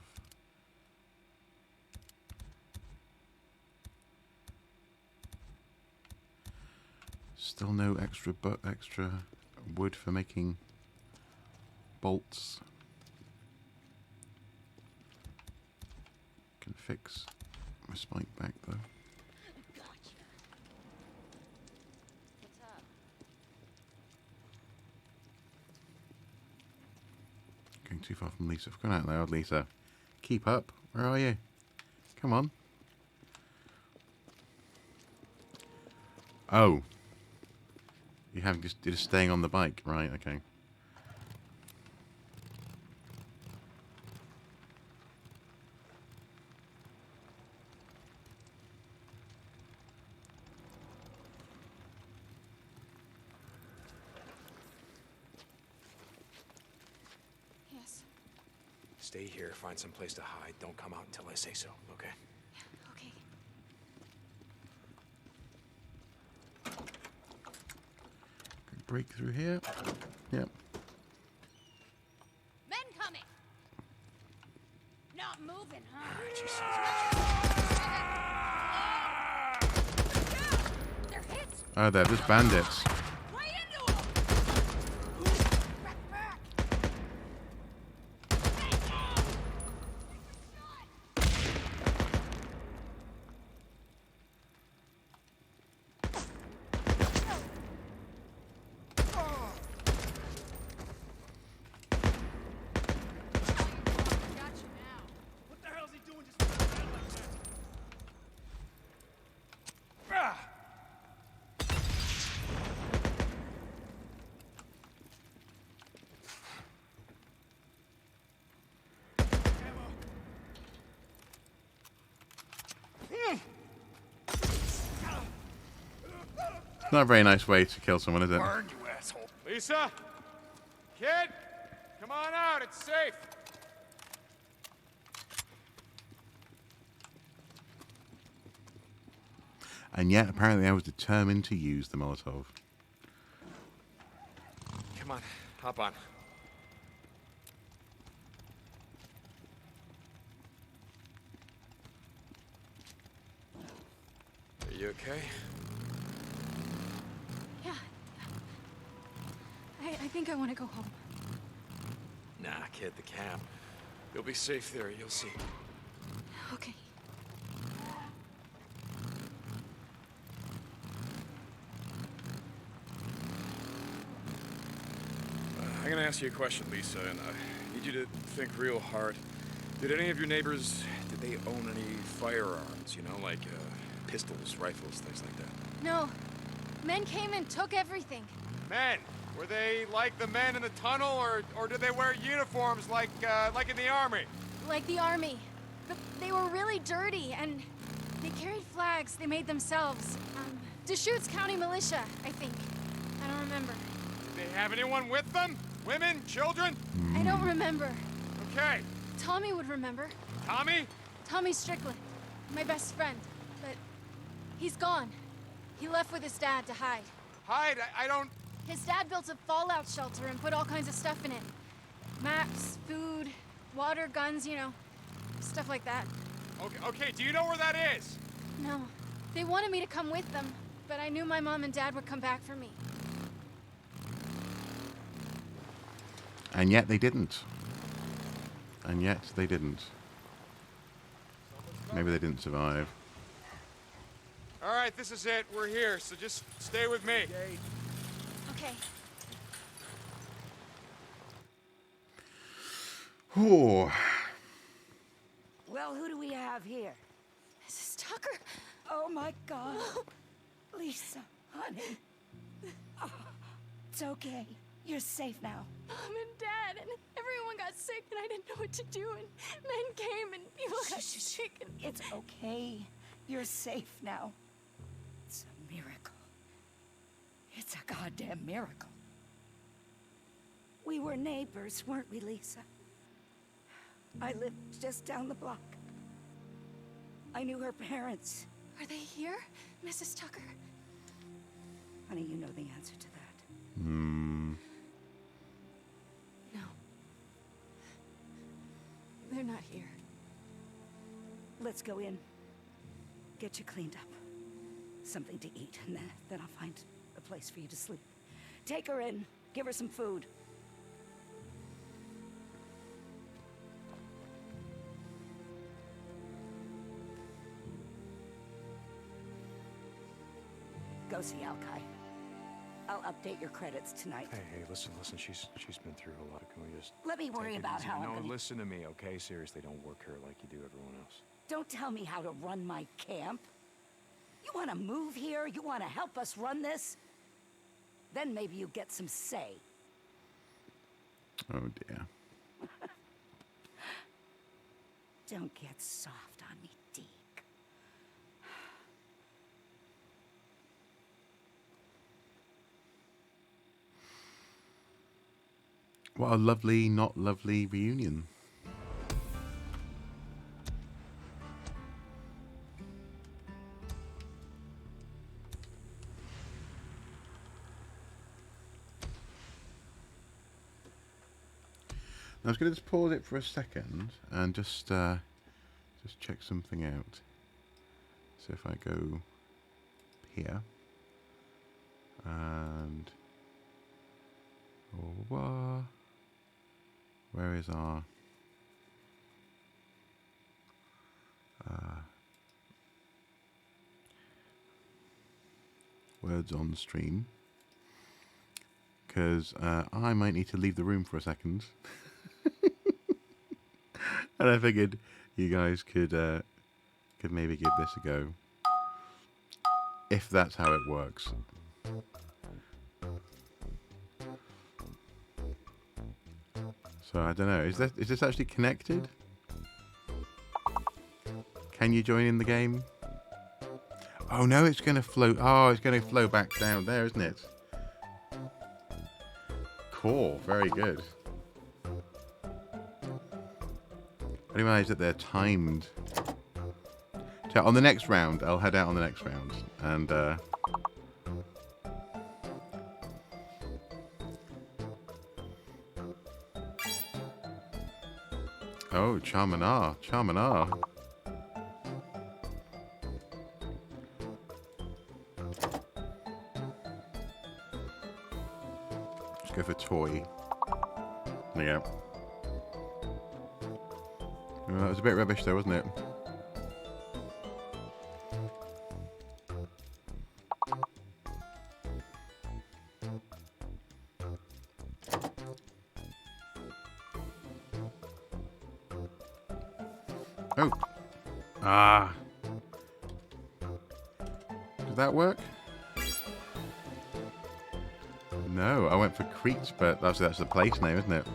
Still no extra wood for making bolts. Can fix my spike back though. Gotcha. What's up? Going too far from Lisa. I've gone out loud, Lisa. Keep up. Where are you? Come on. Oh. You're just staying on the bike. Right, okay. Yes. Stay here, find some place to hide. Don't come out until I say so, okay? Okay. Break through here. Yep. Men coming. Not moving, huh? Alright, she sees it. They're hits. Oh, they're just bandits. Right into them. Back. Not a very nice way to kill someone, is it? Burn, you asshole. Lisa? Kid? Come on out, it's safe. And yet, apparently, I was determined to use the Molotov. Come on, hop on. Are you okay? Yeah. I think I want to go home. Nah, kid, the camp. You'll be safe there, you'll see. Okay. I'm gonna ask you a question, Lisa, and I need you to think real hard. Did any of your neighbors, did they own any firearms, you know, like pistols, rifles, things like that? No. Men came and took everything. Men! Were they like the men in the tunnel, or did they wear uniforms like in the army? Like the army. But they were really dirty, and they carried flags they made themselves. Deschutes County Militia, I think. I don't remember. Did they have anyone with them? Women? Children? I don't remember. Okay. Tommy would remember. Tommy? Tommy Strickland, my best friend, but he's gone. He left with his dad to hide. Hide? I don't... His dad built a fallout shelter and put all kinds of stuff in it. Maps, food, water, guns, you know, stuff like that. Okay, do you know where that is? No, they wanted me to come with them, but I knew my mom and dad would come back for me. And yet they didn't. And yet they didn't. Maybe they didn't survive. All right, this is it. We're here, so just stay with me. Okay. Oh, Well, who do we have here? Mrs. Tucker? Oh my God. Lisa, honey. Oh, it's okay. You're safe now. Mom and Dad and everyone got sick and I didn't know what to do and men came and people got sick and... It's okay. You're safe now. It's a miracle. It's a goddamn miracle. We were neighbors, weren't we, Lisa? I lived just down the block. I knew her parents. Are they here, Mrs. Tucker? Honey, you know the answer to that. No. They're not here. Let's go in. Get you cleaned up. Something to eat, and then I'll find a place for you to sleep. Take her in. Give her some food. Go see Alkai. I'll update your credits tonight. Hey, listen. She's been through a lot. Can we just... Let me worry take it about easy? how I'm No, gonna... listen to me, okay? Seriously, don't work her like you do everyone else. Don't tell me how to run my camp. You want to move here? You want to help us run this? Then maybe you get some say. oh dear. Don't get soft on me, Deke. What a lovely, not lovely reunion. I was going to just pause it for a second and just check something out. So if I go here and where is our words on stream? Because I might need to leave the room for a second. And I figured you guys could maybe give this a go, if that's how it works. So I don't know. Is this actually connected? Can you join in the game? Oh no, it's going to float. Oh, it's going to flow back down there, isn't it? Cool. Very good. I didn't realize that they're timed. So on the next round, I'll head out on the next round. And oh, Charmanar. Let's go for toy. There you go. That was a bit rubbish though, wasn't it? Oh. Ah. Did that work? No, I went for Crete, but that's the place name, isn't it?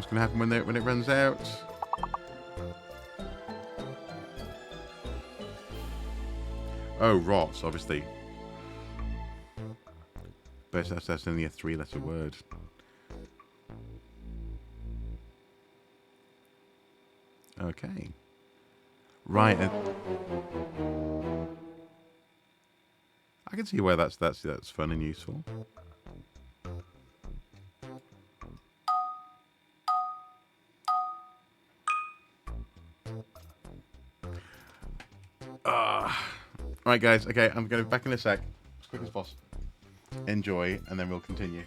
What's going to happen when it runs out? Oh, rots, obviously. But that's only a 3-letter word. Okay. Right. I can see where that's fun and useful. Right, guys. Okay, I'm going to be back in a sec. As quick as possible. Enjoy, and then we'll continue.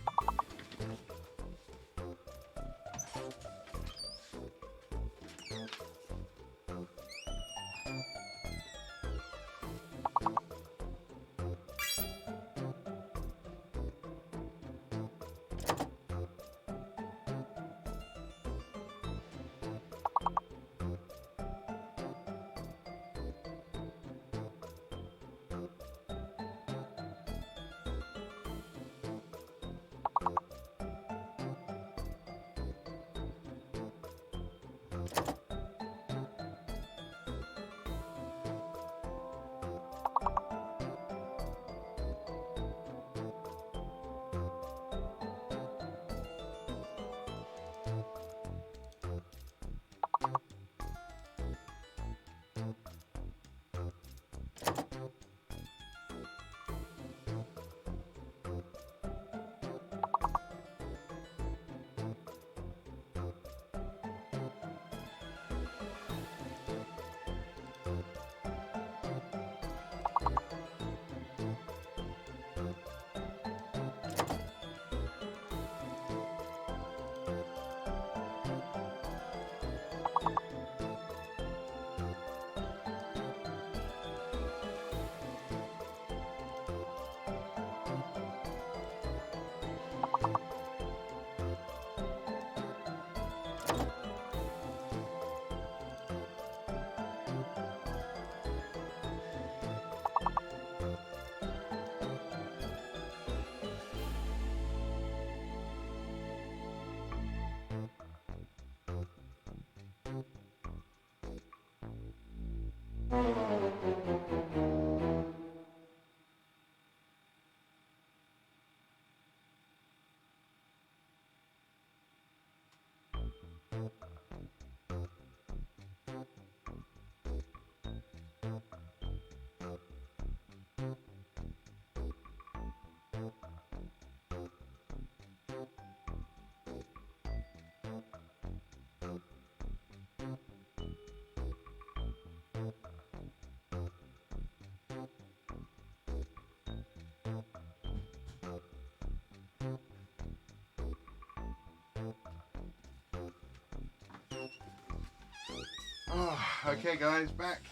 Oh, okay, guys, back.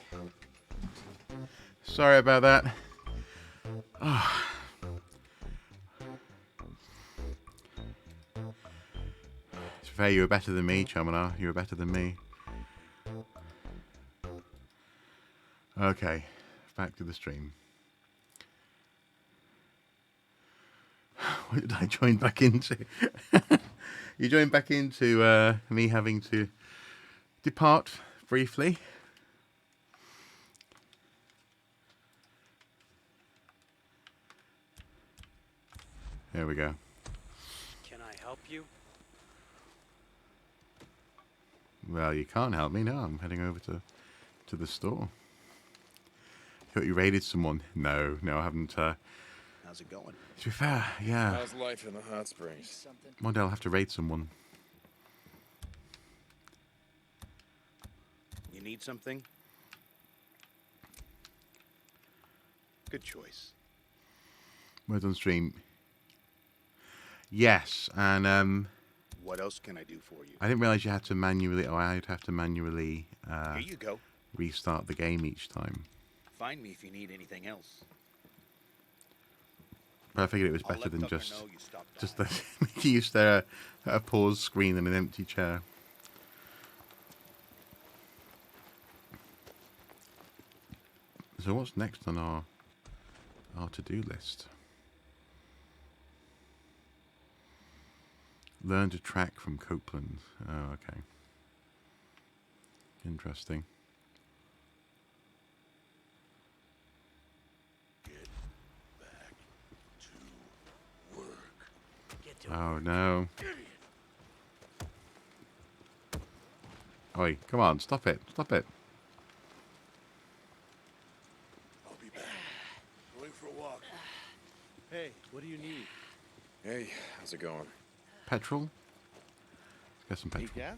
Sorry about that. Oh. It's fair, you were better than me, Chaminar. You were better than me. Okay, back to the stream. What did I join back into? You joined back into me having to depart briefly. There we go. Can I help you? Well, you can't help me. No, I'm heading over to the store. I thought you raided someone. No, I haven't. How's it going? To be fair, yeah. How's life in the hot springs? Something. One day I'll have to raid someone. You need something? Good choice. Words on stream. Yes, and What else can I do for you? I didn't realize you had to manually. Oh, I'd have to manually Here you go. restart the game each time. Find me if you need anything else. But I figured it was I'll better let than Tucker just know you stopped just by. making you stare at a pause screen and an empty chair. So what's next on our to-do list? Learn to track from Copeland. Oh, okay. Interesting. Oh no. Oi, come on, stop it. Stop it. I'll be back. Going for a walk. Hey, what do you need? Hey, how's it going? Petrol? Get some Need petrol. gas?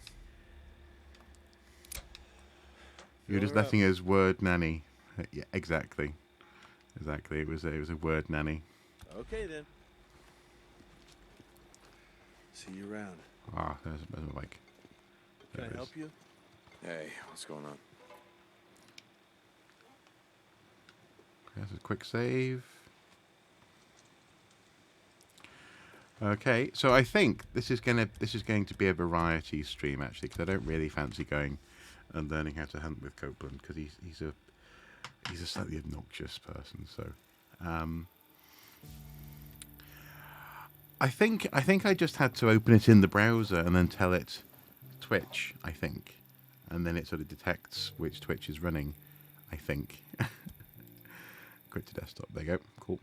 You're just Fill her letting us word nanny. Yeah, exactly. Exactly. It was a word nanny. up. Okay then. See you around. Ah, there's my bike. Can There I it help is. you? Hey, what's going on? There's a quick save. Okay, so I think this is going to be a variety stream actually, because I don't really fancy going and learning how to hunt with Copeland, because he's a slightly obnoxious person. So I think I just had to open it in the browser and then tell it Twitch, I think, and then it sort of detects which Twitch is running, I think. Quit to desktop. There you go. Cool.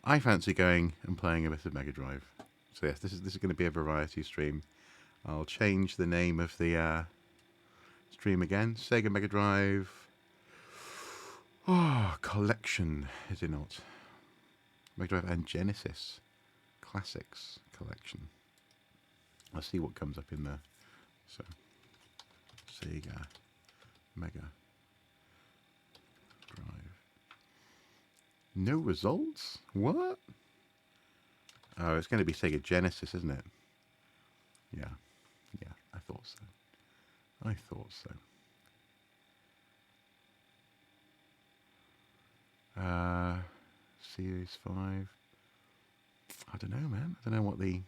I fancy going and playing a bit of Mega Drive. So yes, this is going to be a variety stream. I'll change the name of the stream again. Sega Mega Drive. Oh, collection, is it not? Mega Drive and Genesis Classics collection. I'll see what comes up in there. So, Sega Mega Drive. No results? What? Oh, it's going to be Sega Genesis, isn't it? Yeah. Yeah, I thought so. I thought so. Series 5. I don't know, man. I don't know what the...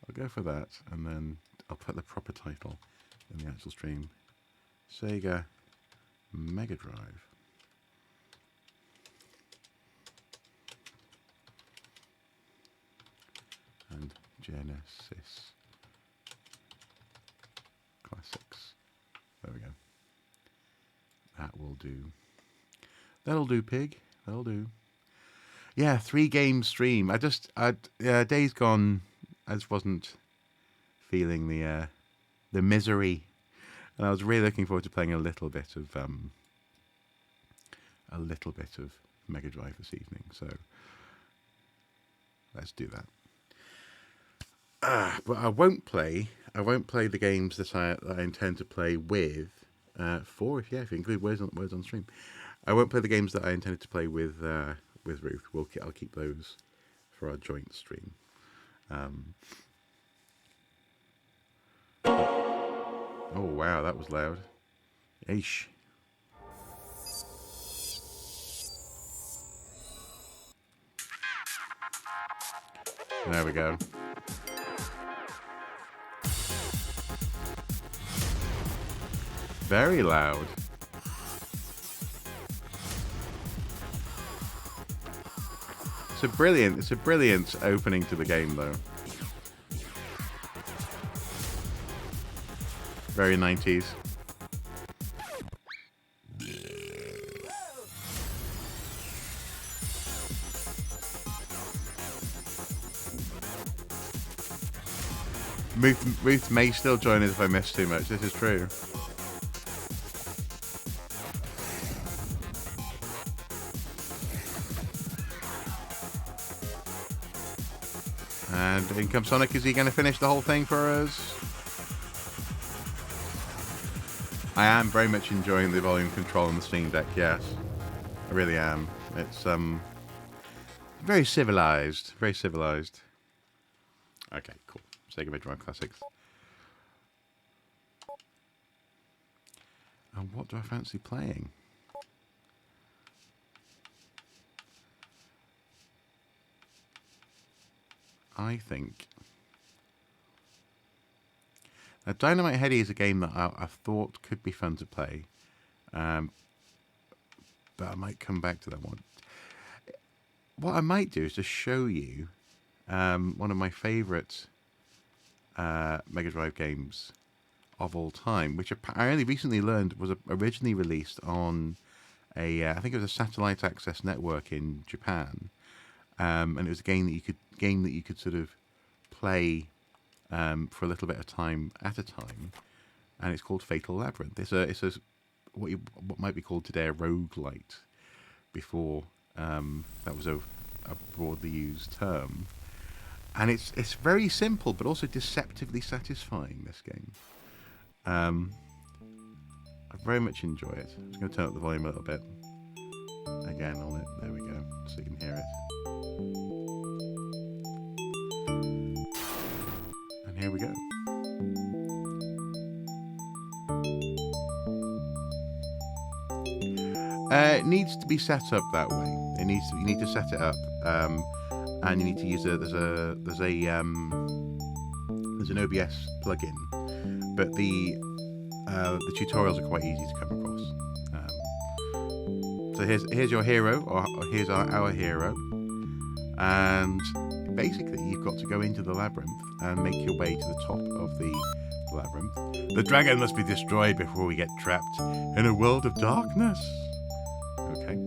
I'll go for that, and then I'll put the proper title in the actual stream. Sega Mega Drive. And Genesis Classics. There we go. That will do. That'll do, pig. That'll do. Yeah, 3-game stream. Days Gone, I just wasn't feeling the misery, and I was really looking forward to playing a little bit of Mega Drive this evening. So let's do that. But I won't play the games that I intend to play with 4. If you include words on stream. I won't play the games that I intended to play with Ruth. I'll keep those for our joint stream. Oh wow, that was loud. Eesh. There we go. Very loud. It's a brilliant opening to the game, though. Very 90s. Ruth may still join us if I miss too much. This is true. And in comes Sonic. Is he going to finish the whole thing for us? I am very much enjoying the volume control on the Steam Deck, yes. I really am. It's very civilized. Very civilized. Okay, cool. Sega Mega Drive Classics. And what do I fancy playing? I think... Now, Dynamite Headdy is a game that I've thought could be fun to play. But I might come back to that one. What I might do is just show you one of my favourite Mega Drive games of all time, which I only recently learned was originally released on I think it was a satellite access network in Japan, and it was a game that you could sort of play for a little bit of time at a time, and it's called Fatal Labyrinth. It's what might be called today a roguelite, before that was a broadly used term. And it's very simple, but also deceptively satisfying, this game. I very much enjoy it. I'm just going to turn up the volume a little bit. Again on it. There we go. So you can hear it. And here we go. It needs to be set up that way. You need to set it up. And you need to use there's an OBS plugin, but the tutorials are quite easy to come across. So here's your hero, or here's our hero, and basically you've got to go into the labyrinth and make your way to the top of the labyrinth. The dragon must be destroyed before we get trapped in a world of darkness. Okay.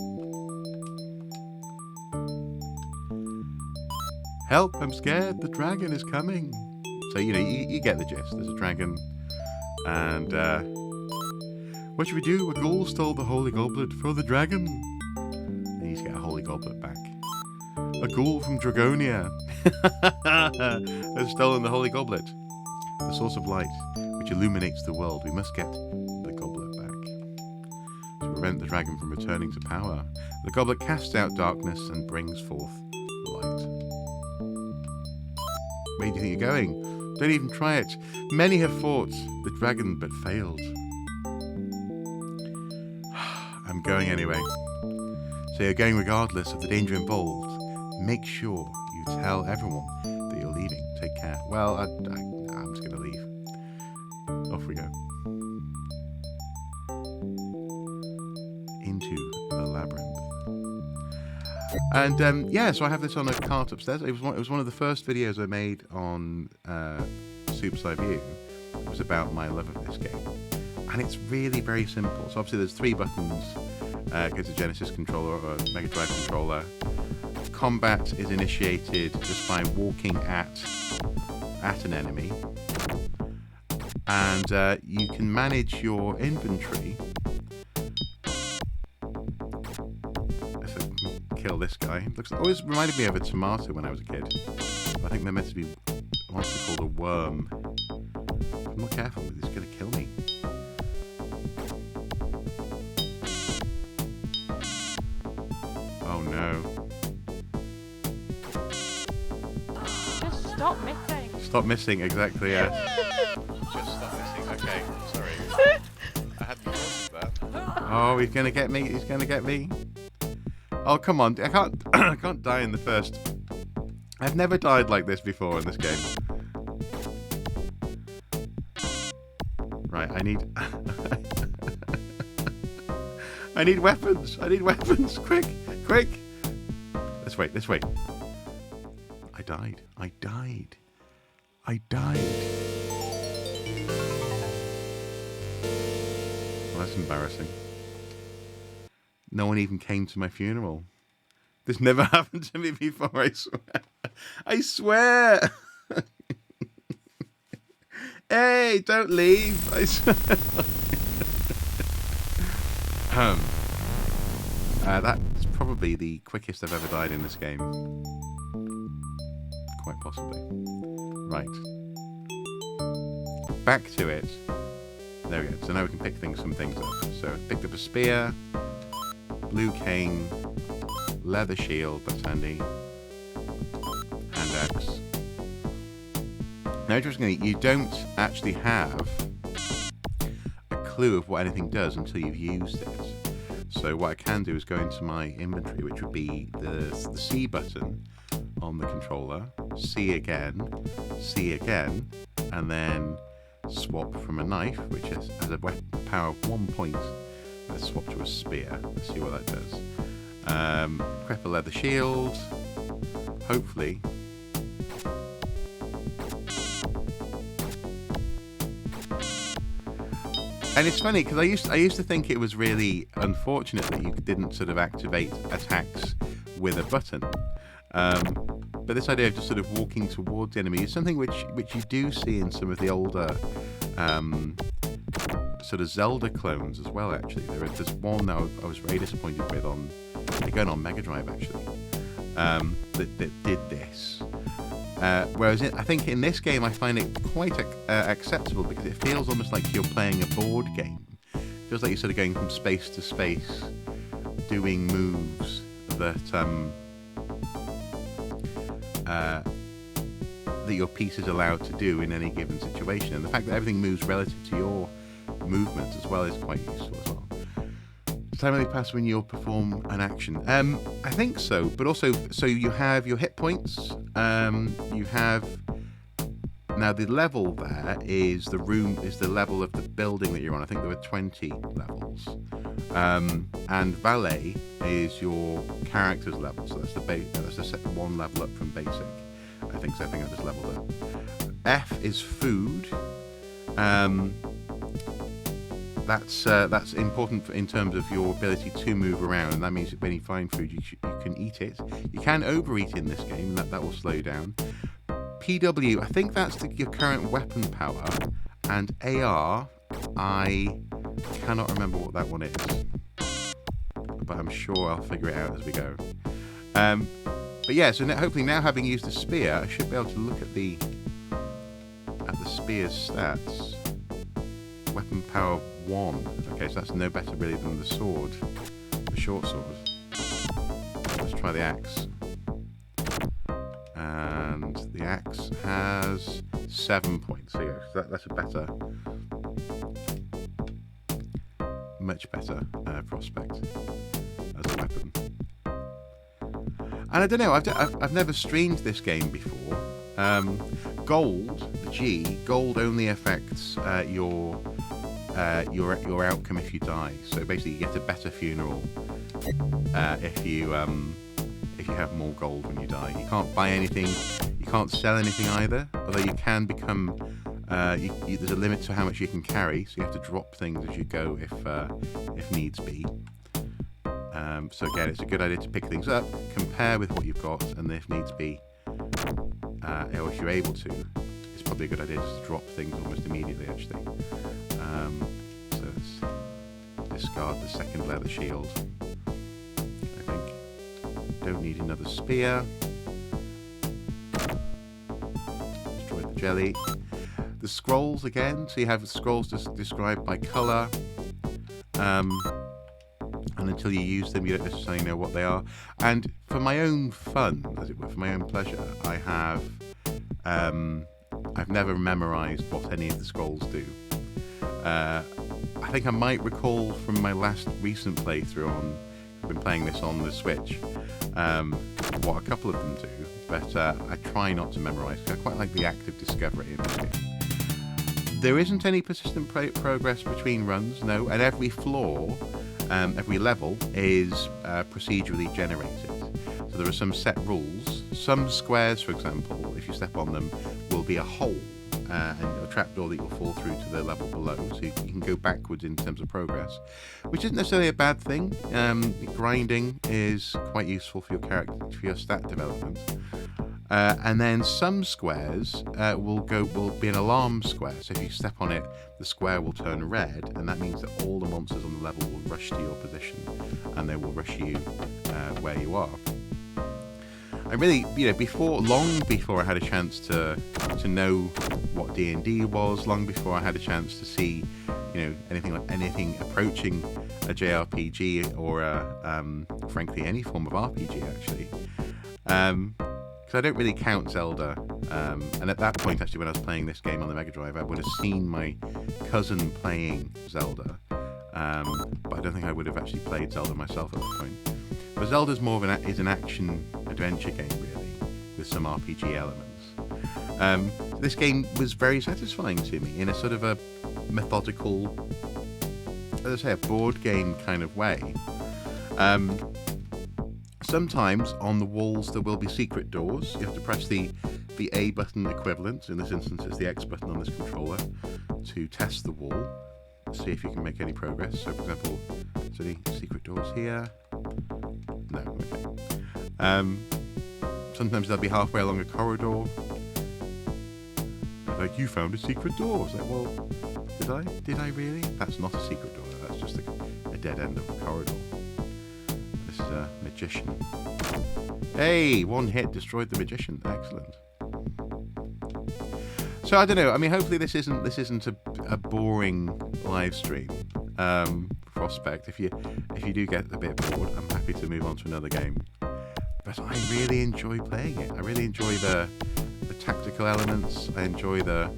Help, I'm scared, the dragon is coming. So, you get the gist. There's a dragon, and what should we do? A ghoul stole the holy goblet for the dragon. He needs to get a holy goblet back. A ghoul from Dragonia has stolen the holy goblet, the source of light, which illuminates the world. We must get the goblet back to prevent the dragon from returning to power. The goblet casts out darkness and brings forth light. Where do you think you're going? Don't even try it. Many have fought the dragon but failed. I'm going anyway. So you're going regardless of the danger involved. Make sure you tell everyone that you're leaving. Take care. Well, I'm just going to leave. Off we go. Into the labyrinth. And so I have this on a cart upstairs. It was one of the first videos I made on Superstar View. It was about my love of this game, and it's really very simple. So obviously there's 3 buttons. Goes a Genesis controller or a Mega Drive controller. Combat is initiated just by walking at an enemy, and you can manage your inventory. Kill this guy. Always reminded me of a tomato when I was a kid. I think they're meant to be a monster called a worm. If I'm not careful, he's going to kill me. Oh no. Just stop missing. Stop missing, exactly, yeah. Just stop missing. Okay, sorry. I hadn't thought of that. Oh, he's going to get me. He's going to get me. Oh, come on. I can't die in the first. I've never died like this before in this game. Right, I need I need weapons. I need weapons. Quick. Let's wait. I died. Well, that's embarrassing. No one even came to my funeral. This never happened to me before, I swear. Hey, don't leave. I swear. That's probably the quickest I've ever died in this game. Quite possibly. Right. Back to it. There we go. So now we can pick some things up. So picked up a spear. Blue cane, leather shield, that's handy, hand axe. Now, interestingly, you don't actually have a clue of what anything does until you've used it. So what I can do is go into my inventory, which would be the C button on the controller, C again, and then swap from a knife, which has a power of 1 point. Let's swap to a spear. Let's see what that does. Prep a leather shield. Hopefully And it's funny because I used to think it was really unfortunate that you didn't sort of activate attacks with a button. But this idea of just sort of walking towards the enemy is something which you do see in some of the older sort of Zelda clones as well. Actually, there's one that I was very disappointed with again on Mega Drive actually, that did this. Whereas I think in this game I find it quite acceptable because it feels almost like you're playing a board game. It feels like you're sort of going from space to space, doing moves that that your piece is allowed to do in any given situation, and the fact that everything moves relative to your movement as well is quite useful as well. Time only passes when you'll perform an action. I think so, but also so you have your hit points. You have now the level there is the level of the building that you're on. I think there were 20 levels, and valet is your character's level. So that's the one level up from basic. I think so. I think I just leveled up. F is food. That's important in terms of your ability to move around, and that means that when you find food, you can eat it. You can overeat in this game, and that will slow you down. PW, I think that's your current weapon power, and AR, I cannot remember what that one is, but I'm sure I'll figure it out as we go. But yeah, so hopefully now having used the spear, I should be able to look at the spear's stats. Weapon power 1. Okay, so that's no better really than the sword, the short sword. Let's try the axe. And the axe has 7 points. So yeah, that's a better, much better prospect as a weapon. And I don't know, I've never streamed this game before. Gold, the G, gold only affects your outcome if you die. So basically, you get a better funeral if you have more gold when you die. You can't buy anything, you can't sell anything either. Although you can become, there's a limit to how much you can carry, so you have to drop things as you go if needs be. So again, it's a good idea to pick things up, compare with what you've got, and if needs be, or if you're able to, it's probably a good idea just to drop things almost immediately, actually. So let's discard the second leather shield, I think. Don't need another spear. Destroy the jelly. The scrolls again, so you have scrolls described by colour. And until you use them, you don't necessarily know what they are. And for my own fun, as it were, for my own pleasure, I've never memorised what any of the scrolls do. I think I might recall from my last recent playthrough I've been playing this on the Switch, what a couple of them do, but I try not to memorise because I quite like the act of discovery in this game. There isn't any persistent progress between runs, no, and every floor, every level is procedurally generated. So there are some set rules. Some squares, for example, if you step on them, will be a hole and a trapdoor that you'll fall through to the level below. So you can go backwards in terms of progress, which isn't necessarily a bad thing. Grinding is quite useful for your character, for your stat development. And then some squares will be an alarm square. So if you step on it, the square will turn red, and that means that all the monsters on the level will rush to your position, and they will rush you where you are. I really, long before I had a chance to know what D&D was, long before I had a chance to see, anything approaching a JRPG or frankly any form of RPG actually. I don't really count Zelda, and at that point, actually, when I was playing this game on the Mega Drive, I would have seen my cousin playing Zelda, but I don't think I would have actually played Zelda myself at that point. But Zelda's more of is an action-adventure game, really, with some RPG elements. This game was very satisfying to me in a sort of a methodical, as I say, a board game kind of way. Sometimes on the walls there will be secret doors. You have to press the A button equivalent, in this instance it's the X button on this controller, to test the wall. see if you can make any progress. So, for example, is there any secret doors here? No. Okay. Sometimes they'll be halfway along a corridor. Like, you found a secret door. It's like, well, did I? Did I really? That's not a secret door. That's just a dead end of a corridor. This is a magician. Hey, one hit destroyed the magician. Excellent. So I don't know. I mean, hopefully this isn't a boring live stream. Prospect. If you do get a bit bored, I'm happy to move on to another game. But I really enjoy playing it. I really enjoy the tactical elements. I enjoy the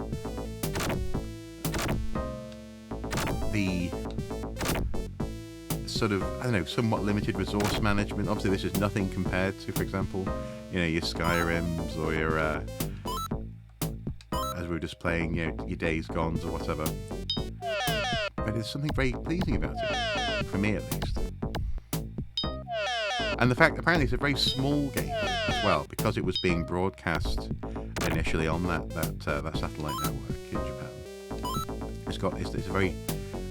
sort of, I don't know, somewhat limited resource management. Obviously, this is nothing compared to, for example, you know, your Skyrims or your as we were just playing, you know, your Days Gones or whatever. But there's something very pleasing about it, for me at least. And the fact, apparently, it's a very small game as well, because it was being broadcast initially on that satellite network in Japan. It's a very,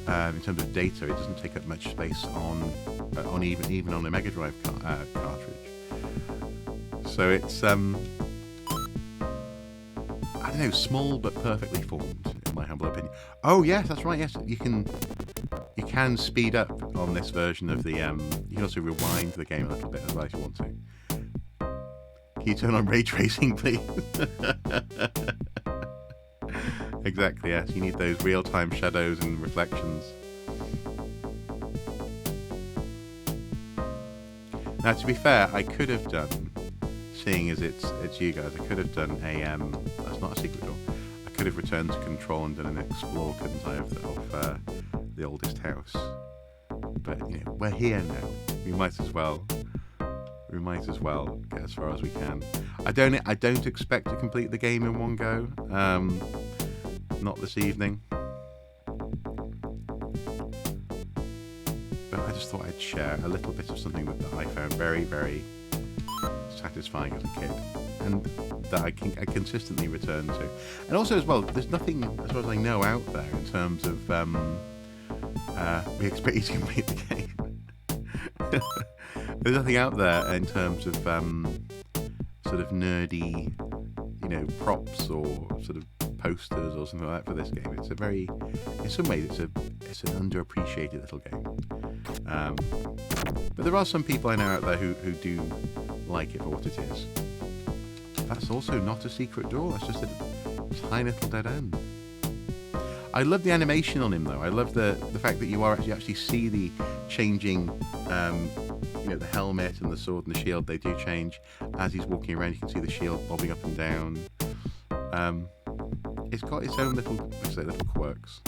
in terms of data, it doesn't take up much space on even on a Mega Drive cartridge. So it's I don't know, small but perfectly formed, in my humble opinion. Oh yes, that's right. Yes, you can speed up on this version of the. You can also rewind the game a little bit as well if you want to. Can you turn on ray tracing, please? Exactly. Yes, you need those real-time shadows and reflections. Now, to be fair, I could have done, seeing as it's you guys, I could have done a that's not a secret door. I could have returned to control and done an explore, couldn't I, of the oldest house. But you know, we're here now. We might as well get as far as we can. I don't expect to complete the game in one go. Not this evening. But I just thought I'd share a little bit of something that I found very, very satisfying as a kid, and that I consistently return to. And also as well, there's nothing, as far as I know, out there in terms of we expect you to complete the game. There's nothing out there in terms of sort of nerdy, you know, props or sort of posters or something like that for this game. It's a very, in some ways, it's an underappreciated little game. But there are some people I know out there who do like it for what it is. That's also not a secret door. That's just a tiny little dead end. I love the animation on him though. I love the fact that you actually see the changing, you know, the helmet and the sword and the shield. They do change as he's walking around. You can see the shield bobbing up and down. It's got its own little quirks.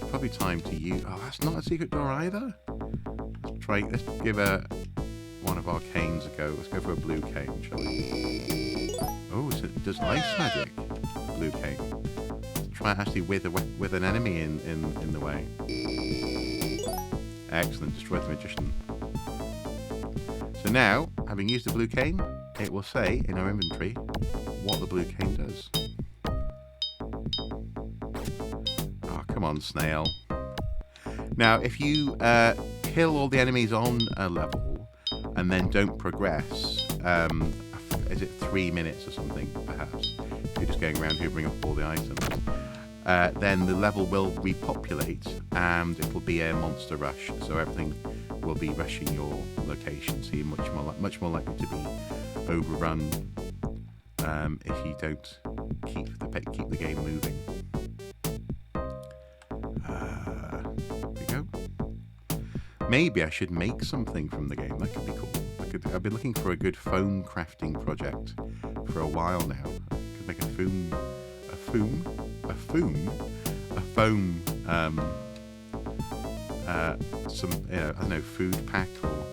Probably time to use. Oh, that's not a secret door either. Let's give one of our canes a go. Let's go for a blue cane, shall we? Oh, so it does ice magic. Blue cane. Let's try it actually with an enemy in the way. Excellent. Destroy the magician. So now, having used the blue cane, it will say in our inventory what the blue cane does. Oh, come on, snail. Now, if you kill all the enemies on a level and then don't progress, is it 3 minutes or something, perhaps? If you're just going around hoovering up all the items, then the level will repopulate and it will be a monster rush. So everything will be rushing your location, so you're much more likely to be overrun if you don't keep the game moving. There we go. Maybe I should make something from the game. That could be cool. I've been looking for a good foam crafting project for a while now. I could make a foam, some, you know, I don't know, food pack or.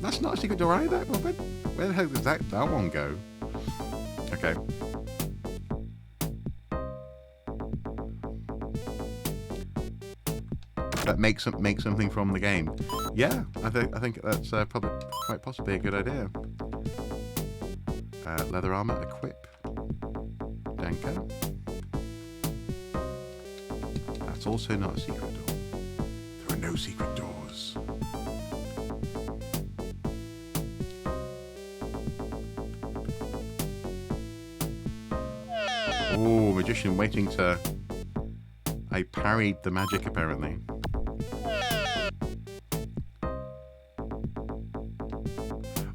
That's not a secret door either. Well, where the hell does that one go? Okay. That makes something from the game. Yeah, I think that's probably quite possibly a good idea. Leather armor, equip. Danko. That's also not a secret door. There are no secret doors. Oh, magician waiting to... I parried the magic, apparently.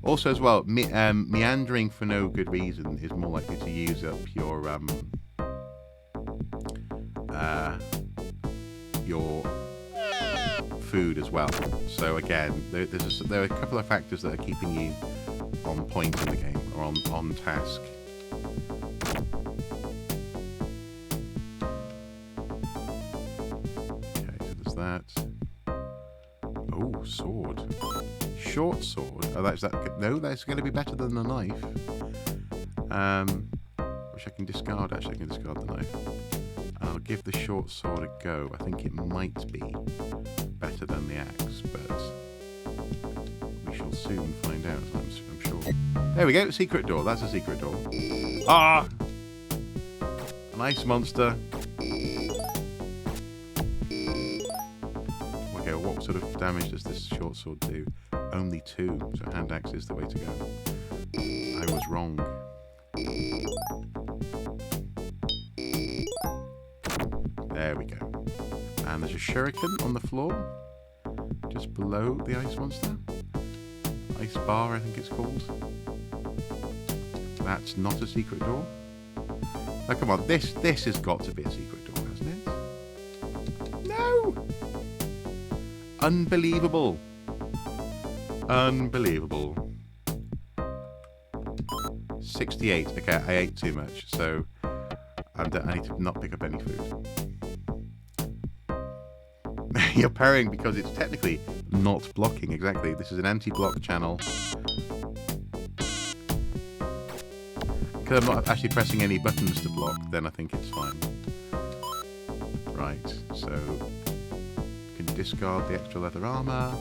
Also, as well, meandering for no good reason is more likely to use up your food as well. So again, there are a couple of factors that are keeping you on point in the game, or on task. Okay, so there's that. Oh, sword. Short sword. Oh, no, that's going to be better than the knife. Which I can discard. Actually, I can discard the knife. I'll give the short sword a go. I think it might be better than the axe, but we shall soon find out, I'm sure. There we go, secret door. That's a secret door. Ah! An ice monster. Okay, well, what sort of damage does this short sword do? Only 2, so hand axe is the way to go. I was wrong. There we go. And there's a shuriken on the floor, just below the ice monster. Ice bar, I think it's called. That's not a secret door. Now come on, this has got to be a secret door, hasn't it? No! Unbelievable. Unbelievable. 68. Okay, I ate too much, so I need to not pick up any food. You're parrying because it's technically not blocking. Exactly. This is an anti-block channel. Because I'm not actually pressing any buttons to block, then I think it's fine. Right, so can you discard the extra leather armor?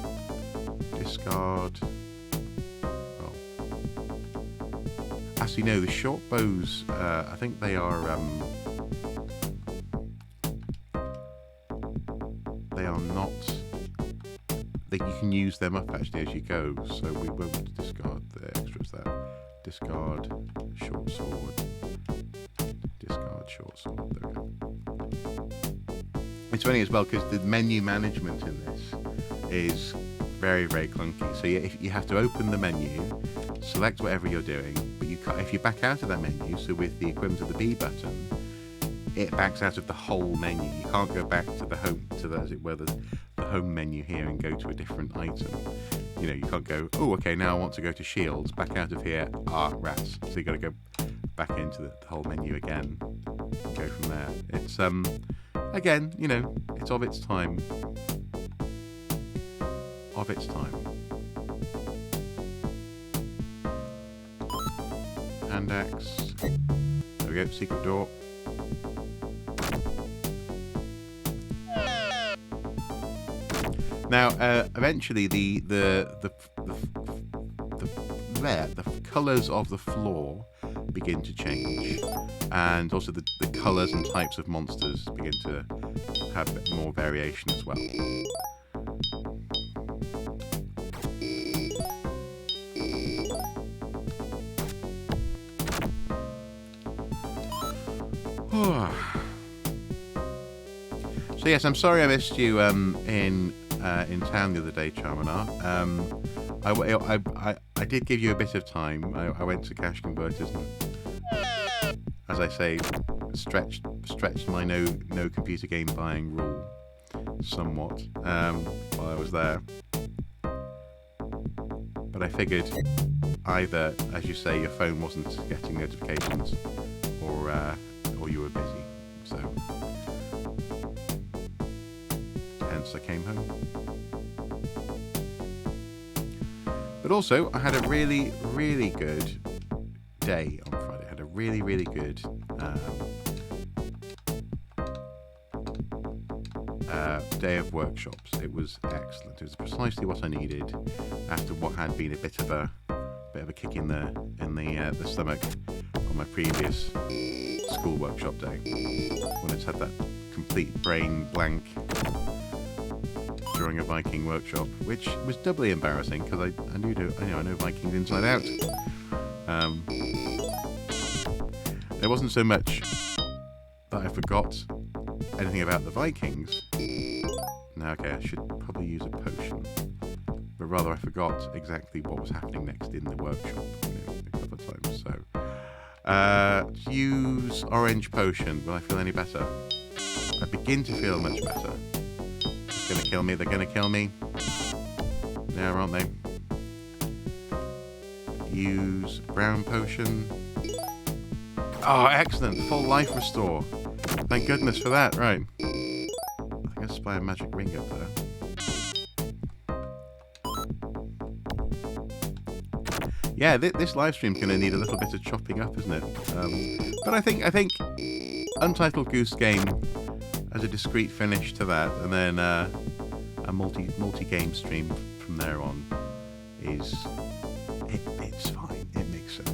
Discard. Oh. Actually, no, the short bows, I think they are not... You can use them up actually as you go, so we won't discard the extras there. Discard short sword. Discard short sword. There we go. It's funny as well because the menu management in this is very, very clunky. So you have to open the menu, select whatever you're doing, but if you back out of that menu, so with the equivalent of the B button, it backs out of the whole menu. You can't go back to the home, as it were, the home menu here and go to a different item. You know, you can't go, oh, okay, now I want to go to shields, back out of here, rats. So you got to go back into the whole menu again and go from there. It's, again, you know, it's of its time. Of its time. Hand axe. There we go, secret door. Now, eventually, the colours of the floor begin to change, and also the colours and types of monsters begin to have a bit more variation as well. So yes, I'm sorry I missed you in town the other day, Charmanar. I did give you a bit of time. I went to Cash Converters and, as I say, stretched my no computer game buying rule somewhat while I was there. But I figured either, as you say, your phone wasn't getting notifications, or you were busy. So hence I came home. But also, I had a really, really good day on Friday. I had a really, really good day of workshops. It was excellent. It was precisely what I needed after what had been a bit of a kick in the stomach on my previous school workshop day, when it's had that complete brain blank during a Viking workshop, which was doubly embarrassing because I know Vikings inside out. It wasn't so much that I forgot anything about the Vikings. Now, okay, I should probably use a potion, but rather I forgot exactly what was happening next in the workshop, a couple of times. So, use orange potion. Will I feel any better? I begin to feel much better. It's gonna kill me. They're gonna kill me. Yeah, aren't they? Use brown potion. Oh, excellent. Full life restore. Thank goodness for that. Right. I'm going to spy a magic ring up there. Yeah, this live stream's going to need a little bit of chopping up, isn't it? But I think Untitled Goose game as a discrete finish to that, and then a multi-game stream from there on is it's fine. It makes sense.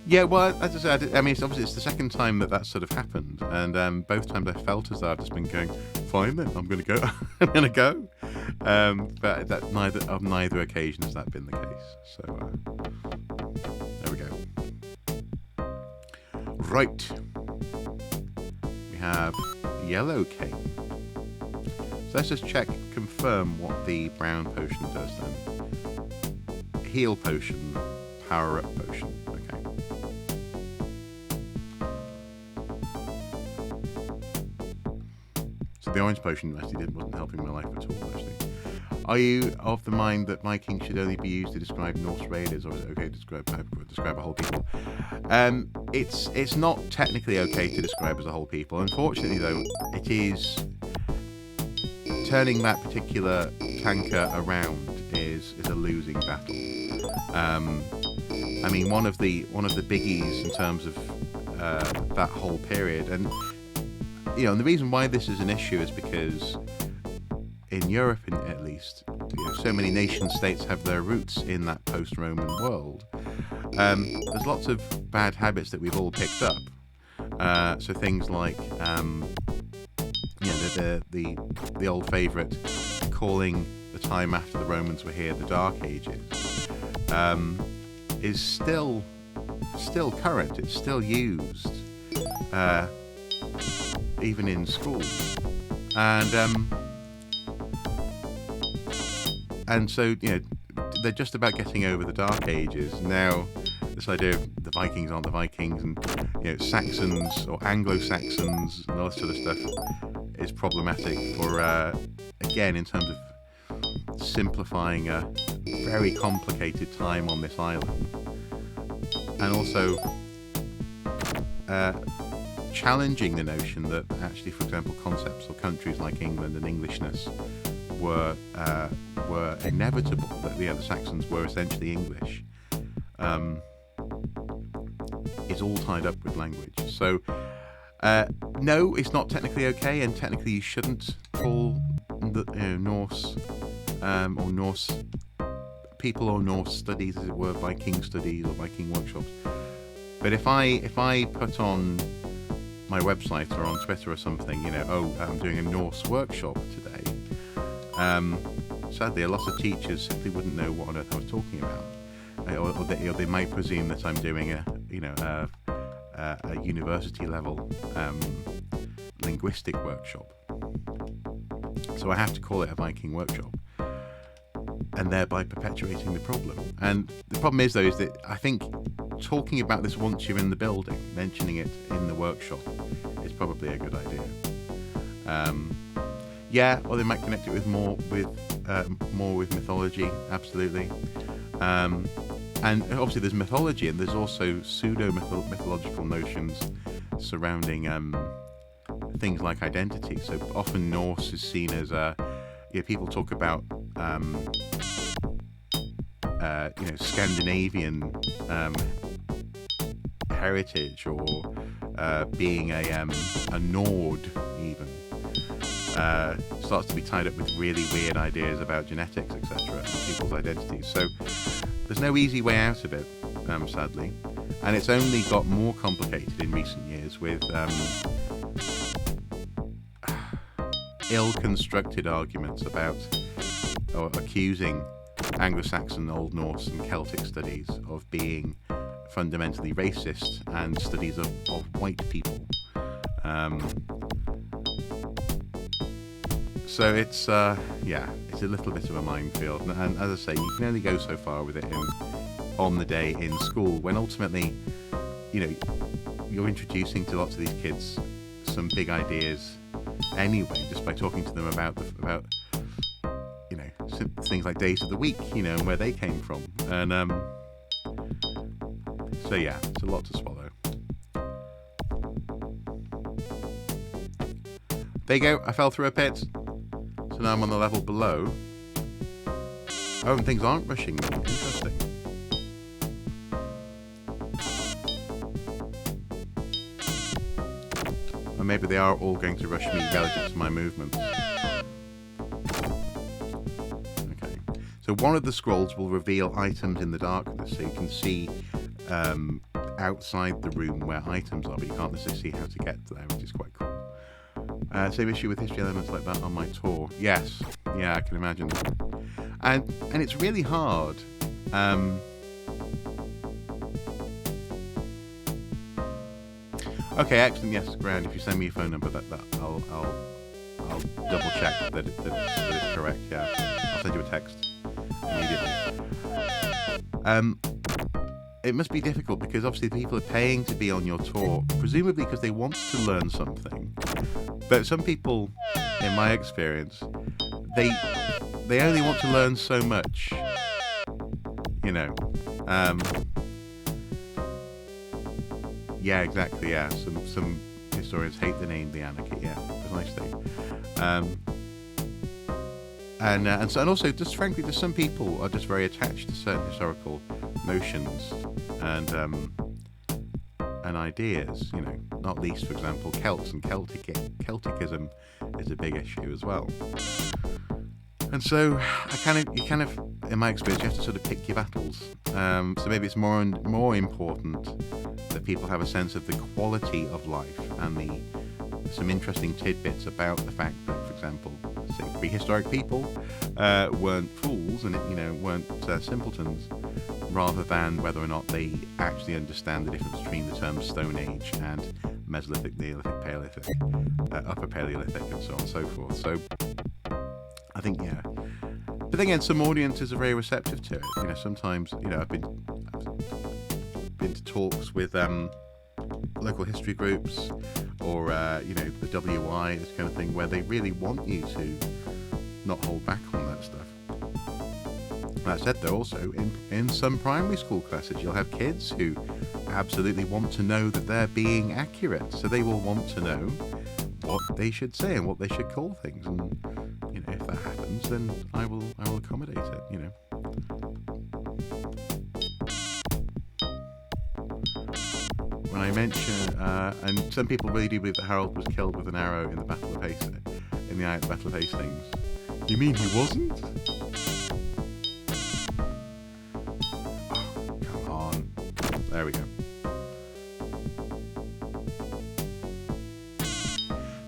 Yeah, well, as I said, I mean, it's the second time that's sort of happened, and both times I felt as though I've just been going, fine then, I'm going to go, I'm going to go. But that neither occasion has that been the case. So there we go. Right, we have yellow cane. So let's just confirm what the brown potion does then. Heal potion, power up potion. The orange potion actually wasn't helping my life at all, actually. Are you of the mind that Vikings should only be used to describe Norse raiders, or is it okay to describe a whole people? It's not technically okay to describe as a whole people. Unfortunately, though, it is turning that particular tanker around is a losing battle. I mean, one of the biggies in terms of that whole period, and and the reason why this is an issue is because in Europe, at least, so many nation-states have their roots in that post-Roman world. There's lots of bad habits that we've all picked up. So things like, the old favourite, calling the time after the Romans were here the Dark Ages, is still current. It's still used. Even in school, and so they're just about getting over the Dark Ages now. This idea of the Vikings aren't the Vikings, and Saxons or Anglo-Saxons and all this sort of stuff is problematic for again in terms of simplifying a very complicated time on this island, and also challenging the notion that actually, for example, concepts or countries like England and Englishness were inevitable. That the Saxons were essentially English. Is all tied up with language. So no, it's not technically okay, and technically you shouldn't call the Norse or Norse people or Norse studies, as it were, Viking studies or Viking workshops. But if I put on my website or on Twitter or something, I'm doing a Norse workshop today, sadly a lot of teachers simply wouldn't know what on earth I was talking about, or they might presume that I'm doing a university level linguistic workshop. So I have to call it a Viking workshop, and thereby perpetuating the problem. And the problem is, though, is that I think talking about this once you're in the building, mentioning it in the workshop, is probably a good idea. Or they might connect it with more with mythology, absolutely. And obviously there's mythology, and there's also pseudo-mythological notions surrounding things like identity. So often Norse is seen as people talk about Scandinavian heritage, or being a Nord even, starts to be tied up with really weird ideas about genetics, etc., and people's identities. So there's no easy way out of it, sadly. And it's only got more complicated in recent years with ill-constructed arguments about, or accusing Anglo-Saxon, Old Norse and Celtic studies of being fundamentally racist and studies of white people. So it's it's a little bit of a minefield, and as I say, you can only go so far with it on the day in school, when ultimately, you're introducing to lots of these kids some big ideas anyway, just by talking to them about things like days of the week, and where they came from, and so yeah, it's a lot to swallow. There you go, I fell through a pit. So now I'm on the level below. Oh, and things aren't rushing me. Interesting. Or maybe they are all going to rush me relative to my movement. Okay. So one of the scrolls will reveal items in the darkness, so you can see outside the room where items are, but you can't necessarily see how to get there, which is quite cool. Same issue with history elements like that on my tour. Yes, yeah, I can imagine. And it's really hard. Okay, excellent. Yes, grand. If you send me your phone number, that I'll double check that it's correct. Yeah, I'll send you a text immediately. It must be difficult because obviously people are paying to be on your tour, presumably because they want to learn something. But some people, in my experience, they only want to learn so much. Yeah, exactly. Yeah, some historians hate the name the Anarchy. Yeah, precisely. And also, just frankly, just some people are just very attached to certain historical notions and ideas. Not least, for example, Celts and Celticism is a big issue as well. And so, you kind of, in my experience, you have to sort of pick your battles. So maybe it's more important that people have a sense of the quality of life and some interesting tidbits about the fact that, for example, say prehistoric people weren't fools and weren't simpletons, rather than whether or not they actually understand the difference between the terms Stone Age and Mesolithic, Neolithic, Paleolithic, Upper Paleolithic, and so on and so forth. So I think, yeah. But then again, some audiences are very receptive to it. Sometimes, I've been to talks with local history groups or, the WI, this kind of thing, where they really want you to not hold back on that stuff. That said, though, also in some primary school classes, you'll have kids who absolutely want to know that they're being accurate. So they will want to know what they should say and what they should call things. And if that happens, then I will accommodate it. When I mention, and some people really do believe that Harold was killed with an arrow in the Battle of Hastings. In the eye at the Battle of Hastings. You mean he wasn't? There we go.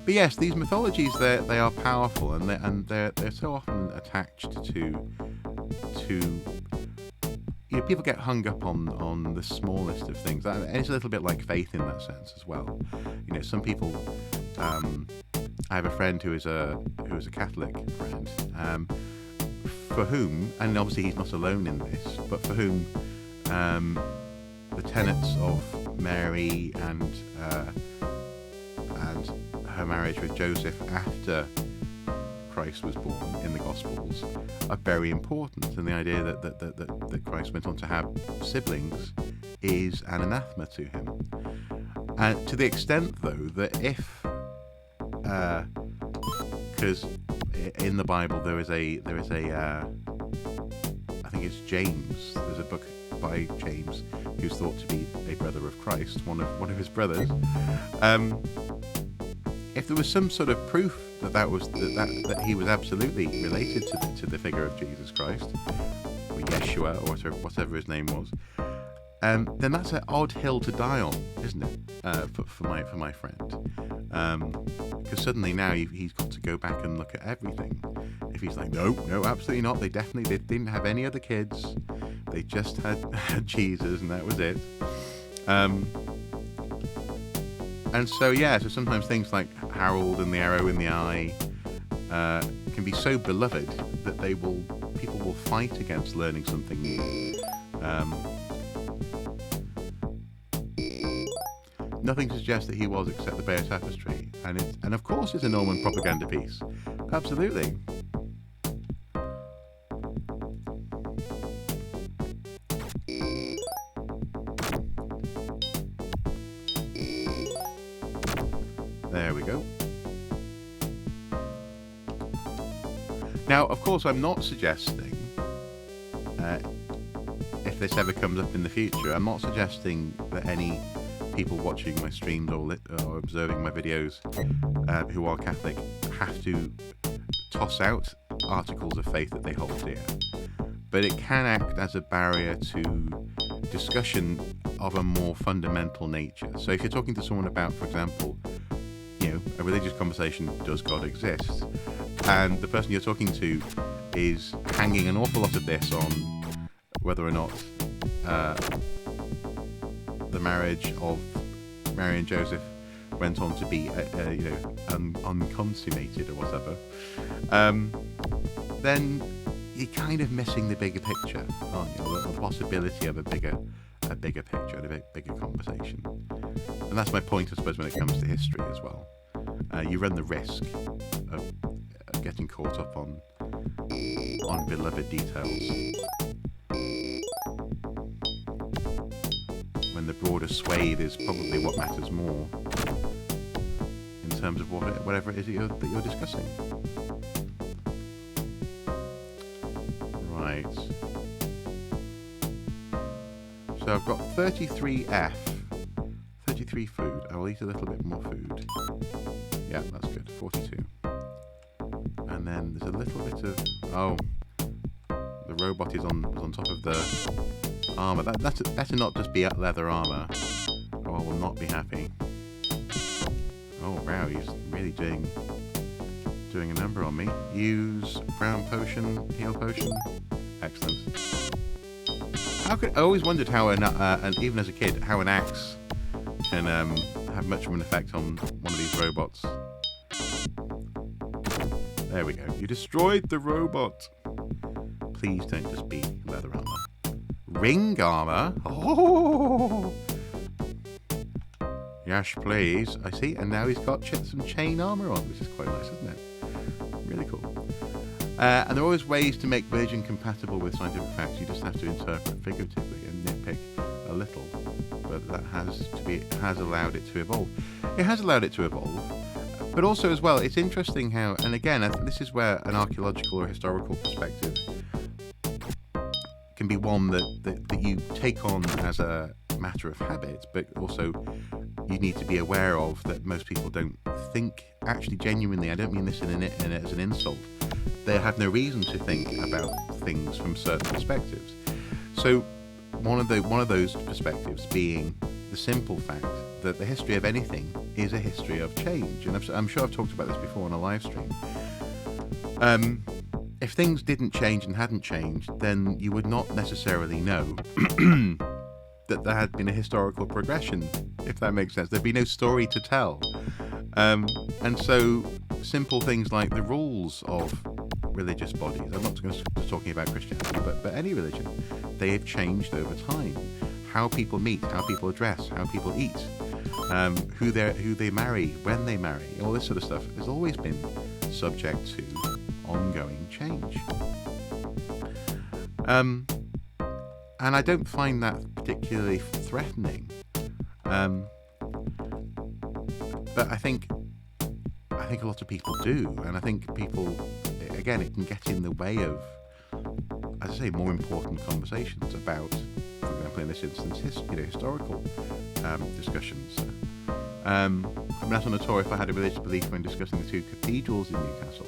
But yes, these mythologies, they are powerful, and they're so often attached to people get hung up on the smallest of things. And it's a little bit like faith in that sense as well. Some people. I have a friend who is a Catholic friend, for whom, and obviously he's not alone in this, but for whom the tenets of Mary and her marriage with Joseph after Christ was born in the Gospels are very important, and the idea that Christ went on to have siblings is an anathema to him. And to the extent, though, that because in the Bible there is a I think it's James. There's a book by James who's thought to be a brother of Christ, one of his brothers. If there was some sort of proof that he was absolutely related to the figure of Jesus Christ, or Yeshua, or whatever his name was, then that's an odd hill to die on, isn't it? For my friend, because suddenly now he's got to go back and look at everything. If he's like, no, absolutely not. They didn't have any other kids. They just had cheeses, and that was it. And so so sometimes things like Harold and the arrow in the eye can be so beloved that people will fight against learning something new. Nothing suggests that he was except the Bayeux Tapestry, and of course it's a Norman propaganda piece. Absolutely. There we go. Now, of course, I'm not suggesting, if this ever comes up in the future, I'm not suggesting that any people watching my streams or observing my videos who are Catholic have to toss out articles of faith that they hold dear. But it can act as a barrier to discussion of a more fundamental nature. So if you're talking to someone about, for example, a religious conversation, does God exist? And the person you're talking to is hanging an awful lot of this on whether or not the marriage of Mary and Joseph went on to be, unconsummated or whatever, then you're kind of missing the bigger picture, aren't you? The possibility of a bigger picture and a bigger conversation. And that's my point, I suppose, when it comes to history as well. You run the risk of getting caught up on beloved details when the broader swathe is probably what matters more in terms of whatever it is that you're discussing. Right. So I've got 33F. 33 food. I will eat a little bit more food. Yeah, that's good. 42. And then there's a little bit of... Oh, the robot is on top of the armour. That's better not just be leather armour, or I will not be happy. Oh wow, he's really doing a number on me. Use brown potion, heal potion. Excellent. I always wondered how and even as a kid, how an axe can have much of an effect on one of these robots. There we go. You destroyed the robot. Please don't just be leather armor. Ring armor? Oh! Yes, please. I see. And now he's got some chain armor on, which is quite nice, isn't it? Really cool. And there are always ways to make religion compatible with scientific facts. You just have to interpret figuratively and nitpick a little. But that has allowed it to evolve. It has allowed it to evolve. But also as well, it's interesting how, and again, this is where an archaeological or historical perspective can be one that you take on as a matter of habit, but also you need to be aware of that most people don't think, actually genuinely, I don't mean this as an insult, they have no reason to think about things from certain perspectives. So one of those perspectives being the simple fact that the history of anything is a history of change. And I'm sure I've talked about this before on a live stream. If things didn't change and hadn't changed, then you would not necessarily know that there had been a historical progression, if that makes sense. There'd be no story to tell. And so simple things like the rules of religious bodies, I'm not just talking about Christianity, but any religion, they have changed over time. How people meet, how people dress, how people eat, who they marry, when they marry, all this sort of stuff has always been subject to ongoing change. And I don't find that particularly threatening. But I think a lot of people do, and I think people, again, it can get in the way of, as I say, more important conversations about, for example, in this instance, historical discussions. I mean, as on a tour, if I had a religious belief when discussing the two cathedrals in Newcastle,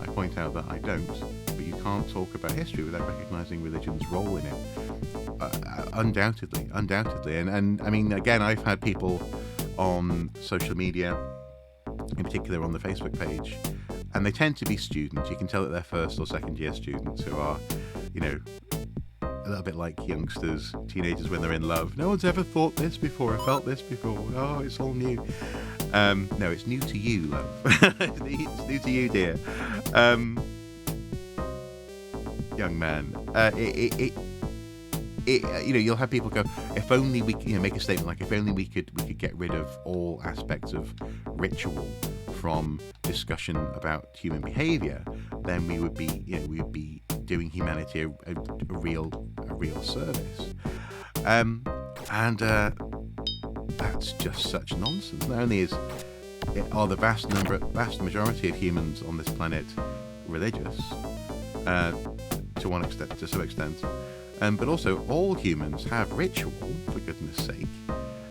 I point out that I don't, but you can't talk about history without recognising religion's role in it. undoubtedly, and I mean, again, I've had people on social media, in particular on the Facebook page, and they tend to be students. You can tell that they're first or second year students who are, you know, a little bit like youngsters, teenagers when they're in love. No one's ever thought this before, or felt this before. Oh, it's all new. No, it's new to you, love. It's new to you, dear. Young man. You know, you'll have people go, if only we, you know, make a statement like, if only we could get rid of all aspects of ritual from discussion about human behavior, then we would be, you know, we would be doing humanity a real service. That's just such nonsense. Not only are the vast majority of humans on this planet religious, to some extent, but also all humans have ritual, for goodness sake.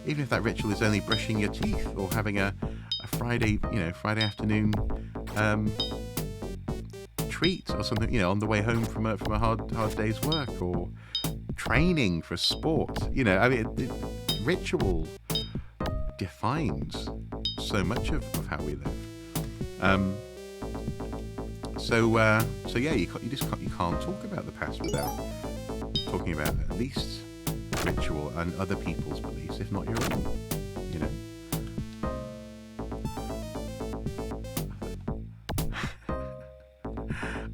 Even if that ritual is only brushing your teeth or having a Friday afternoon treat or something, you know, on the way home from a hard day's work, or training for sport. You know, I mean, ritual defines so much of how we live. So yeah, you can't talk about the past without talking about at least ritual and other people's beliefs, if not your own. You know.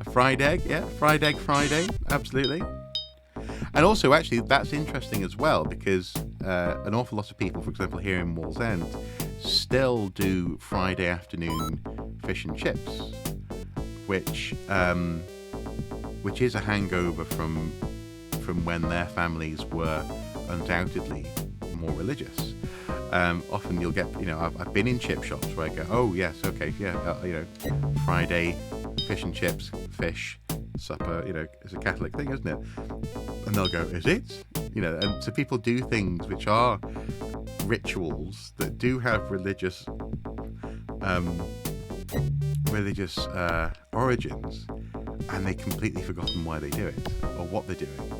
A fried egg, yeah, fried egg Friday, absolutely. And also, actually, that's interesting as well, because an awful lot of people, for example, here in Wallsend, still do Friday afternoon fish and chips, which is a hangover from when their families were undoubtedly more religious. Often you'll get, you know, I've been in chip shops where I go, oh yes, okay, yeah, you know, Friday fish and chips, fish supper, you know, it's a Catholic thing, isn't it? And they'll go, is it? You know, and so people do things which are rituals that do have religious origins, and they've completely forgotten why they do it, or what they're doing,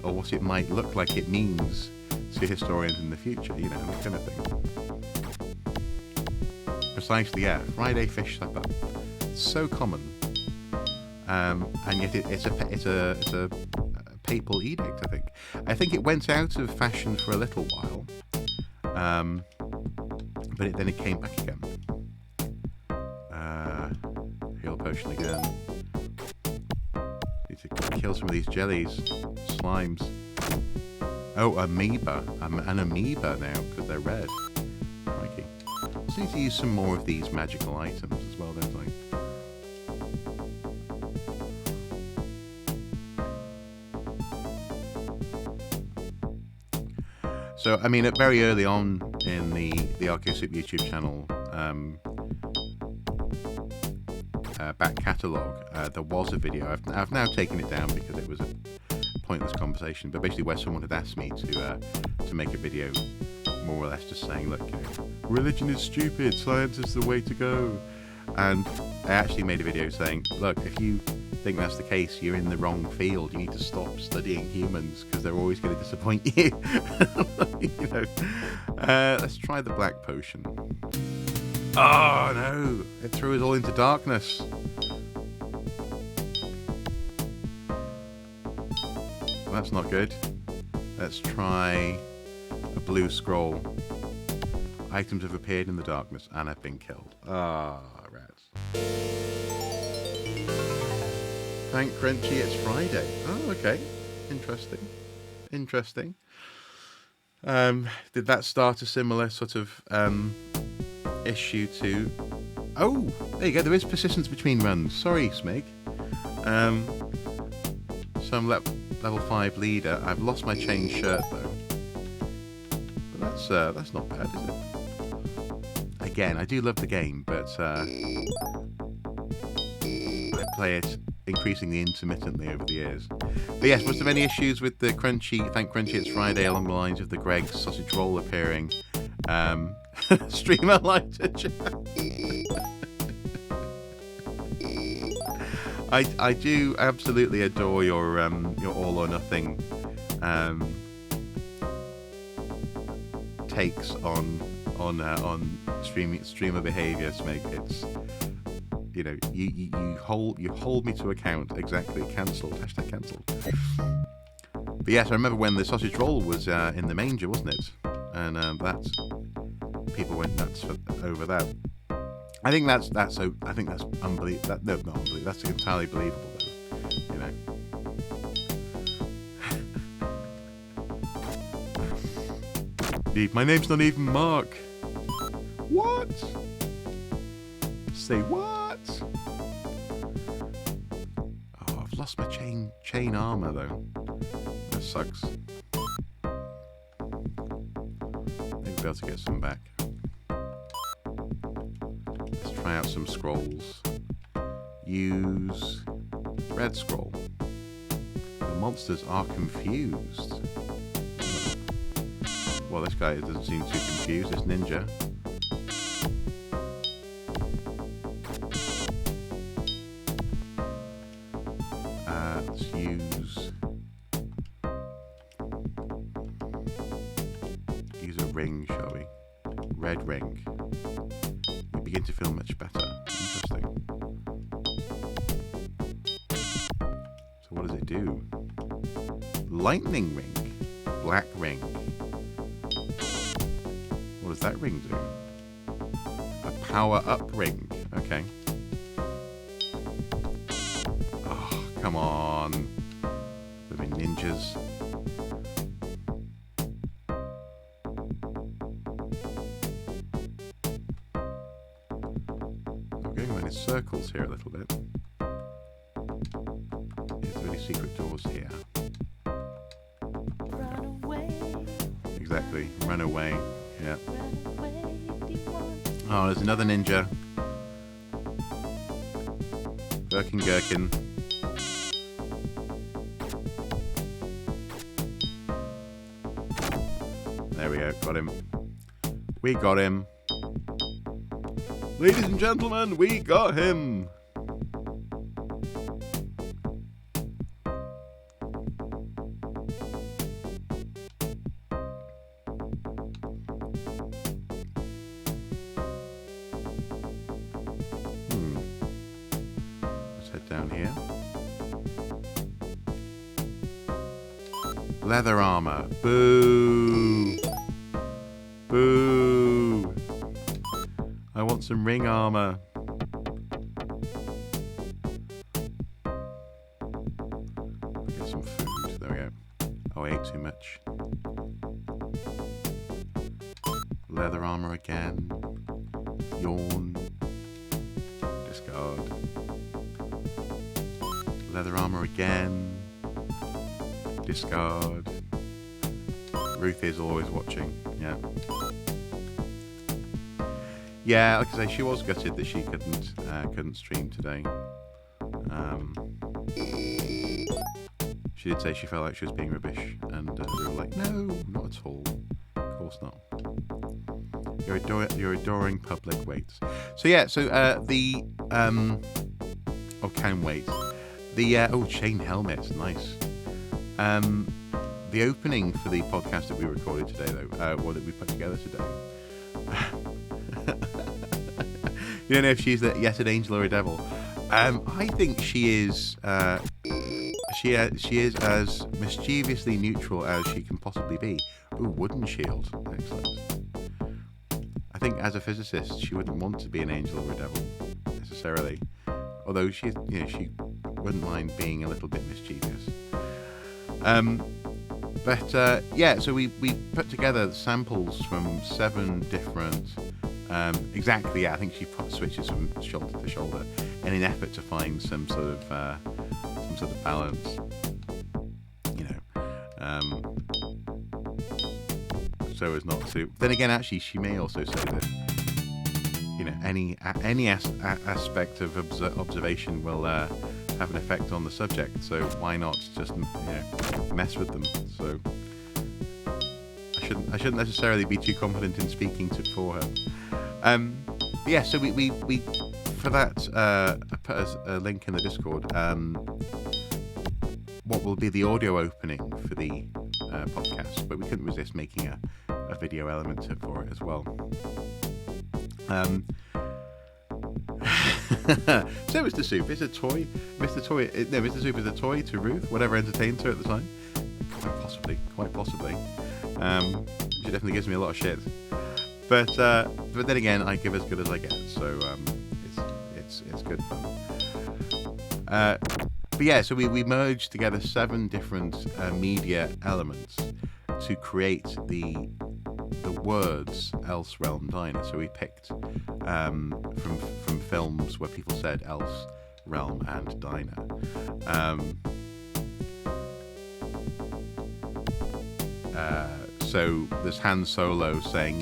or what it might look like it means to historians in the future, you know, that kind of thing. Precisely, yeah. Friday fish supper. It's so common, and yet it's a papal edict. I think it went out of fashion for a little while, but then it came back again. Heal potion again. Need to kill some of these jellies, slimes. Oh, amoeba. An amoeba now, because they're red. Crikey. Just need to use some more of these magical items as well, don't I? So, I mean, very early on in the Arcosoup YouTube channel, back catalogue, there was a video. I've now taken it down because it was a pointless conversation, but basically where someone had asked me to make a video more or less just saying, look, you know, religion is stupid, science is the way to go. And I actually made a video saying, look, if you think that's the case, you're in the wrong field. You need to stop studying humans because they're always going to disappoint you. You know. Let's try the black potion. Oh no! It threw us all into darkness. Well, that's not good. Let's try a blue scroll. Items have appeared in the darkness and have been killed. Ah, rats. Thank Crunchy, it's Friday. Oh, okay. Interesting. Did that start a similar sort of issue to... Oh, there you go. There is persistence between runs. Sorry, Smig. So I'm level 5 leader. I've lost my chain shirt though. But that's not bad, is it? Again, I do love the game, but I play it increasingly intermittently over the years. But yes, was there any issues with the Crunchy, thank Crunchy it's Friday, along the lines of the Greg's sausage roll appearing? Streamer lighter chat. I do absolutely adore your all or nothing takes on streamer behaviour to make it. You hold me to account. Exactly. Cancelled. Hashtag cancelled. But yes, I remember when the sausage roll was in the manger, wasn't it? And people went nuts over that. I think that's unbelievable. No, not unbelievable. That's entirely believable, though. My name's not even Mark. What? Say what? Oh, I've lost my chain armor though. That sucks. Maybe be able to get some back. Let's try out some scrolls. Use red scroll. The monsters are confused. Well, this guy doesn't seem too confused, this ninja. Let's use a ring, shall we? Red ring. We begin to feel much better. Interesting. So what does it do? Lightning ring. Black ring. What does that ring do? A power-up ring. Okay. Oh, come on. Living ninjas. I'm going around in circles here a little bit. Is there any secret doors here? Run away. Exactly. Run away. Yeah. Run away if you want. Oh, there's another ninja. Gherkin. There we go. Got him. We got him. Ladies and gentlemen, we got him. Let's head down here. Leather armor. Boo! Boo! I want some ring armor. Get some food. There we go. Oh, I ate too much. Leather armor again. Yawn. Discard. Leather armor again. Discard. Ruth is always watching. Yeah. Yeah, like I say, she was gutted that she couldn't stream today. She did say she felt like she was being rubbish, and we were like, no, not at all. Of course not. Your adoring public waits. So yeah, the can wait. The chain helmets, nice. The opening for the podcast that we recorded today, though, that we put together today. You don't know if she's yet an angel or a devil. I think she is. She is as mischievously neutral as she can possibly be. Ooh, wooden shield, excellent. I think as a physicist, she wouldn't want to be an angel or a devil necessarily, although she wouldn't mind being a little bit mischievous. So we put together samples from 7 different. I think she switches from shoulder to shoulder in an effort to find some sort of balance. So as not to. Then again, actually, she may also say that any aspect of observation will have an effect on the subject. So why not just mess with them? So I shouldn't necessarily be too confident in speaking for her. So we for that I put a link in the Discord. What will be the audio opening for the podcast, but we couldn't resist making a video element for it as well. So Mr. Soup is a toy. Mr. Soup is a toy to Ruth, whatever entertained her at the time. Quite possibly. She definitely gives me a lot of shit. But then again, I give as good as I get, so it's good fun. But yeah, so we merged together 7 different media elements to create the words Else Realm Diner. So we picked from films where people said Else Realm and Diner. So there's Han Solo saying,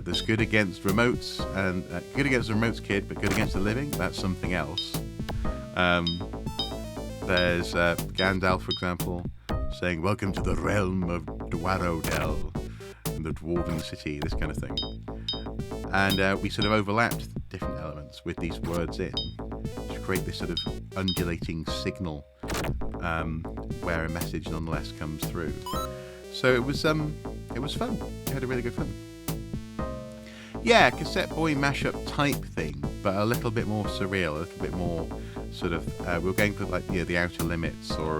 there's good against remotes and good against the remotes, kid, but good against the living, that's something else. There's Gandalf, for example, saying, welcome to the realm of Dwarodel, in the Dwarven City, this kind of thing. And we sort of overlapped different elements with these words in to create this sort of undulating signal where a message nonetheless comes through. So it was fun. We had a really good fun. Yeah, cassette boy mashup type thing, but a little bit more surreal, a little bit more sort of. We were going for like the Outer Limits or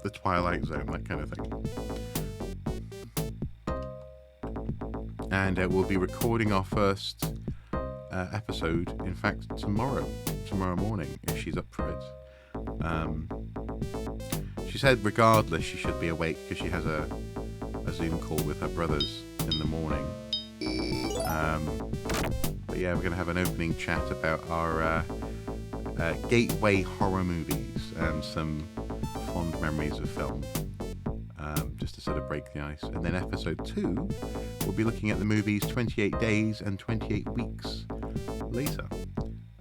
the Twilight Zone, that kind of thing. And we'll be recording our first episode, in fact, tomorrow morning, if she's up for it. She said regardless she should be awake because she has a Zoom call with her brothers in the morning. But yeah, we're going to have an opening chat about our gateway horror movies and some fond memories of film, just to sort of break the ice. And then episode 2, we'll be looking at the movies 28 Days and 28 Weeks Later,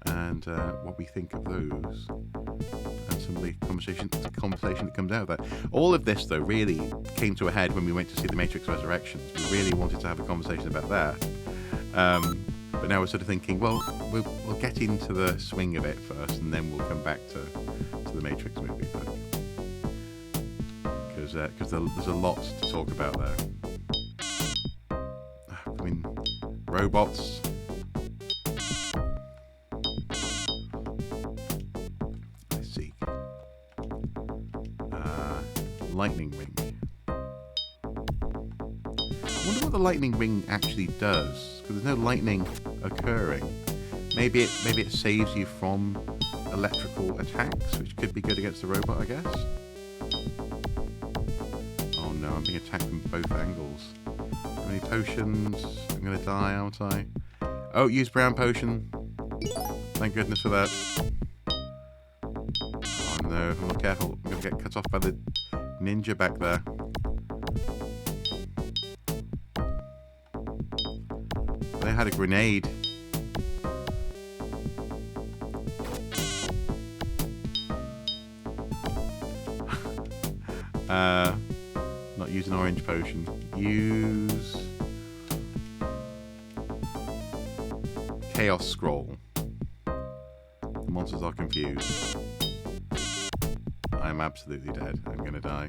and what we think of those, and some of the conversation that comes out of that. All of this, though, really came to a head when we went to see The Matrix Resurrections. We really wanted to have a conversation about that. But now we're sort of thinking, well, we'll get into the swing of it first, and then we'll come back to the Matrix movie, because there's a lot to talk about there. I mean, robots. Let's see. Lightning ring. I wonder what the lightning ring actually does, because there's no lightning occurring. Maybe it saves you from electrical attacks, which could be good against the robot, I guess. Oh no, I'm being attacked from both angles. How many potions? I'm gonna die, aren't I? Oh, use brown potion. Thank goodness for that. Oh no, if I'm not careful, I'm gonna get cut off by the ninja back there. They had a grenade. Not use an orange potion. Use Chaos Scroll. The monsters are confused. I'm absolutely dead. I'm gonna die.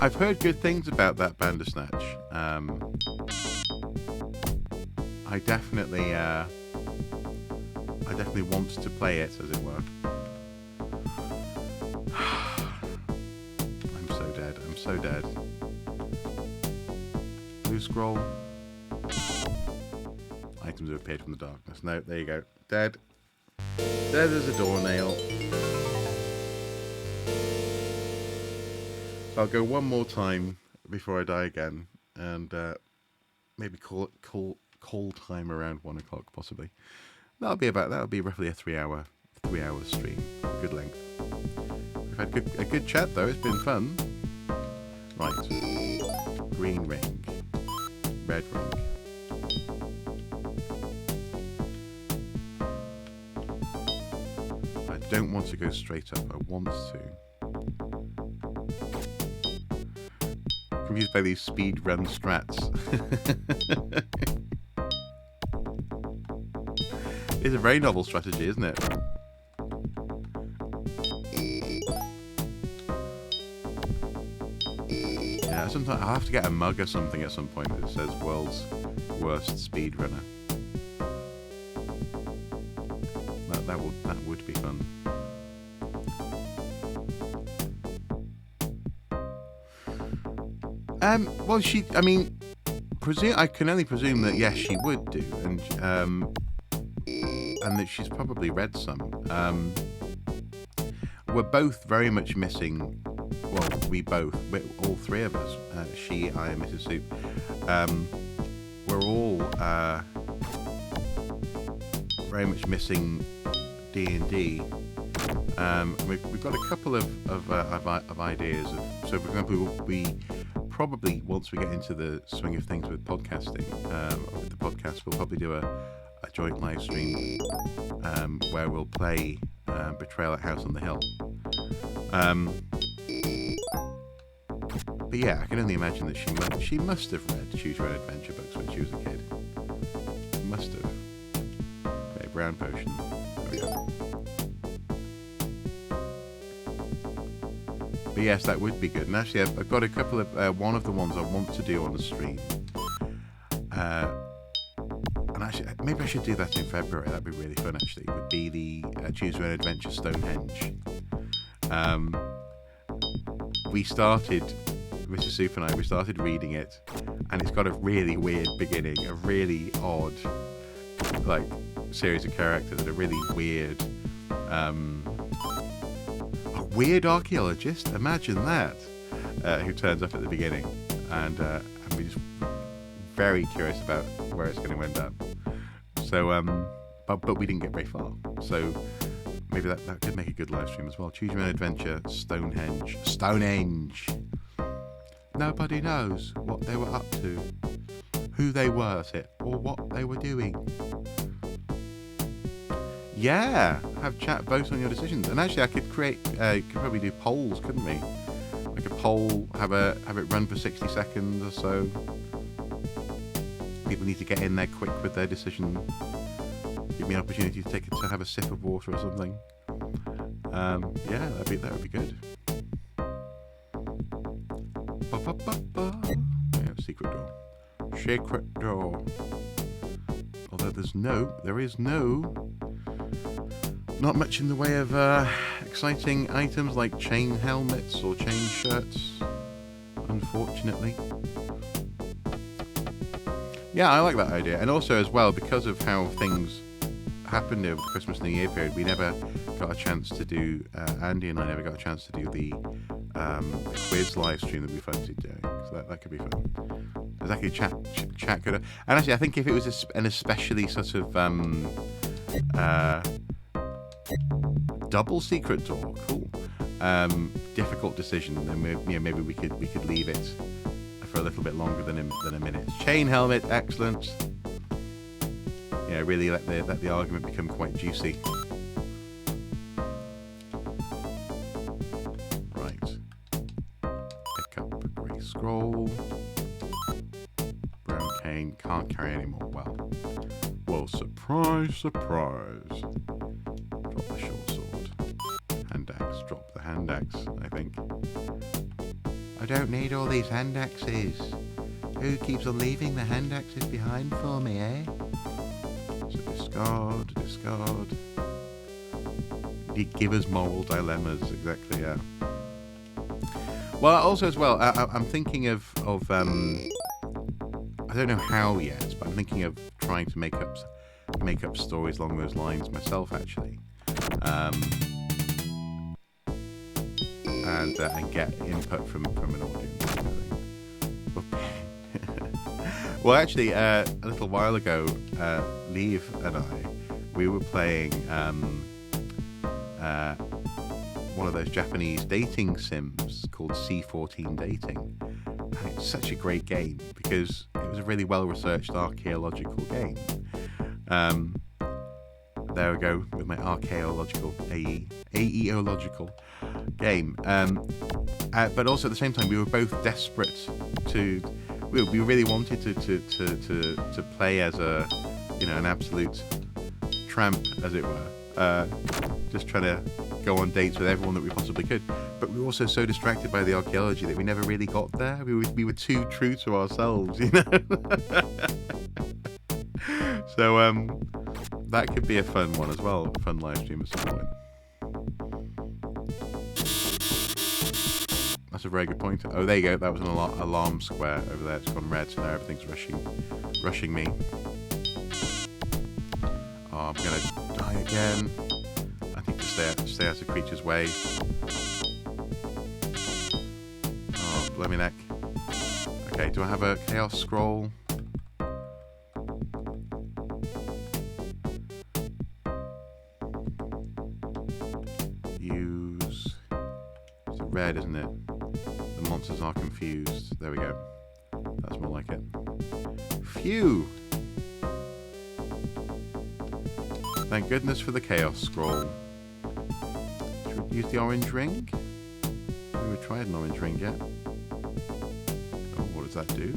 I've heard good things about that Bandersnatch. I definitely want to play it, as it were. I'm so dead. Blue scroll. Items have appeared from the darkness. No, there you go. Dead. Dead as a doornail. So I'll go one more time before I die again, and maybe call time around 1 o'clock, possibly. That'll be roughly a 3-hour stream. Good length. We've had a good chat though. It's been fun. Right. Green ring. Red ring. I don't want to go straight up. I want to. Confused by these speed run strats. It's a very novel strategy, isn't it? Yeah, sometimes I'll have to get a mug or something at some point that says "World's Worst Speedrunner." That would be fun. Well, I mean, I can only presume that yes, she would do, and that she's probably read some. We're both very much missing. Well, all three of us, she, I, and Mrs. Soup. We're all very much missing D&D. We've got a couple of ideas. So, for example, we probably, once we get into the swing of things with podcasting, with the podcast, we'll probably do a joint live stream where we'll play Betrayal at House on the Hill. But yeah, I can only imagine that she must have read Choose Your Own Adventure books when she was a kid. Must have. Okay, brown potion. There we go. But yes, that would be good. And actually, I've got a couple of... one of the ones I want to do on the stream. And actually, maybe I should do that in February. That'd be really fun, actually. It would be the Choose Your Own Adventure Stonehenge. We started... Mr. Soup and we started reading it, and it's got a really weird beginning, a really odd, like, series of characters, and a really weird, a weird archaeologist, imagine that, who turns up at the beginning, and we're just very curious about where it's going to end up. So, but we didn't get very far, so maybe that could make a good live stream as well. Choose Your Own Adventure, Stonehenge. Nobody knows what they were up to, who they were, or what they were doing. Yeah, have chat, vote on your decisions. And actually, I could probably do polls, couldn't we? Like a poll, have it run for 60 seconds or so. People need to get in there quick with their decision. Give me an opportunity to have a sip of water or something. Yeah, that would be good. Yeah, secret door. Although there is not much in the way of exciting items like chain helmets or chain shirts, unfortunately. Yeah, I like that idea. And also as well, because of how things happened over the Christmas New Year period, we never got a chance to do, Andy and I never got a chance to do the quiz live stream that we fancied doing. So that could be fun. Exactly, chat could have. And actually, I think if it was an especially sort of double secret door, cool, difficult decision, then maybe we could leave it for a little bit longer than a minute. Chain helmet, excellent. Yeah, really let the argument become quite juicy. Right. Pick up a grey scroll. Brown cane, can't carry anymore. Well, surprise, surprise. Drop the short sword. Hand axe, drop the hand axe, I think. I don't need all these hand axes. Who keeps on leaving the hand axes behind for me, eh? So discard. Give us moral dilemmas, exactly, yeah. Well, also as well, I'm thinking of I don't know how yet, but I'm thinking of trying to make up stories along those lines myself, actually. And get input from an audience. Well, actually, a little while ago, Leave and I, we were playing one of those Japanese dating sims called C14 Dating. And it's such a great game because it was a really well-researched archaeological game. There we go with my archaeological AEological game. But also at the same time, we were both desperate to. We really wanted to play as an absolute tramp, as it were, just trying to go on dates with everyone that we possibly could. But we were also so distracted by the archaeology that we never really got there. We were too true to ourselves, you know. So that could be a fun one as well, a fun live stream at some point. That's a very good point. Oh, there you go. That was an alarm square over there. It's gone red, so now everything's rushing me. Oh, I'm gonna die again. I think to stay out of creature's way. Oh, blow me neck. Okay, do I have a chaos scroll? Use. It's red, isn't it? The monsters are confused. There we go. That's more like it. Phew! Thank goodness for the Chaos Scroll. Should we use the orange ring? Have we tried an orange ring yet? Oh, what does that do?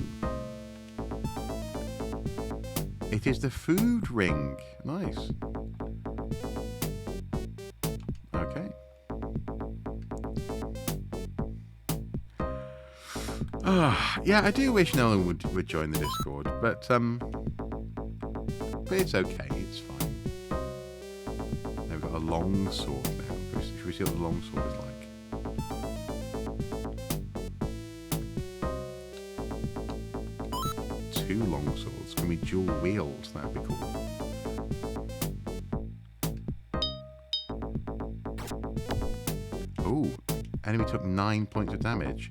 It is the food ring. Nice. Okay. Yeah, I do wish no one would join the Discord, but it's okay, it's fine. Now we've got a long sword now. Should we see what the long sword is like? Two long swords. Can we dual wield? That'd be cool. Ooh, enemy took 9 points of damage.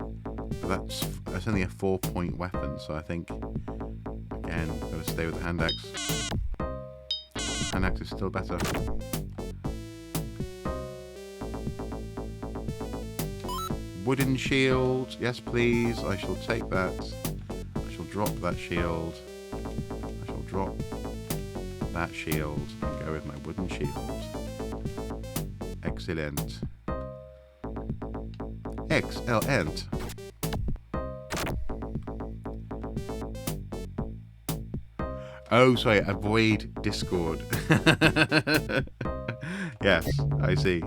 But that's only a 4-point weapon, so I think, again, gotta stay with the hand axe. Hand axe is still better. Wooden shield, yes please, I shall take that. I shall drop that shield. I shall drop that shield and go with my wooden shield. Excellent. Excellent. Oh, sorry, avoid Discord. Yes, I see.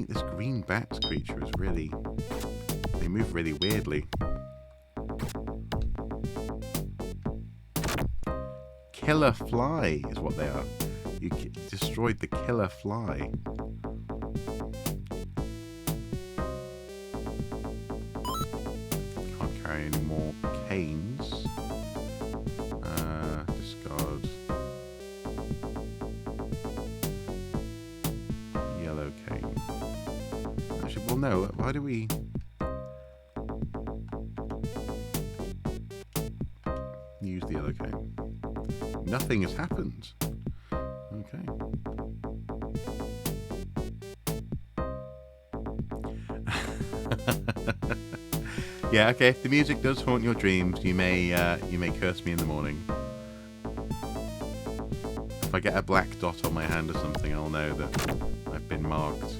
This green bat creature is really... They move really weirdly. Killer fly is what they are. You destroyed the killer fly. Can't carry any more canes. Discard. Yellow cane. Actually, well, no. Why do we... use the yellow cane? Nothing has happened. Okay. Yeah, okay. If the music does haunt your dreams, you may curse me in the morning. If I get a black dot on my hand or something, I'll know that I've been marked.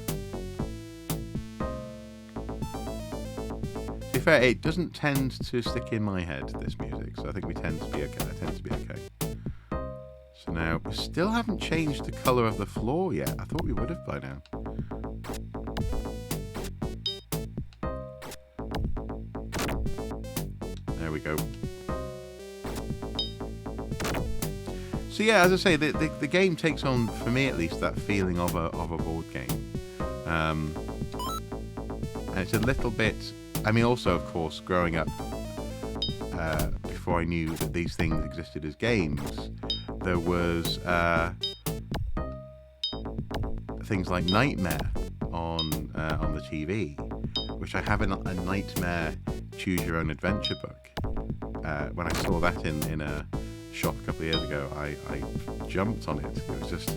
To be fair, it doesn't tend to stick in my head, this music, so I think we tend to be okay. I tend to be okay. So now, we still haven't changed the colour of the floor yet. I thought we would have by now. There we go. So yeah, as I say, the game takes on, for me at least, that feeling of a board game. And it's a little bit... I mean, also, of course, growing up, before I knew that these things existed as games, there was things like Nightmare on the TV, which I have a Nightmare Choose Your Own Adventure book. When I saw that in a shop a couple of years ago, I jumped on it. It was just,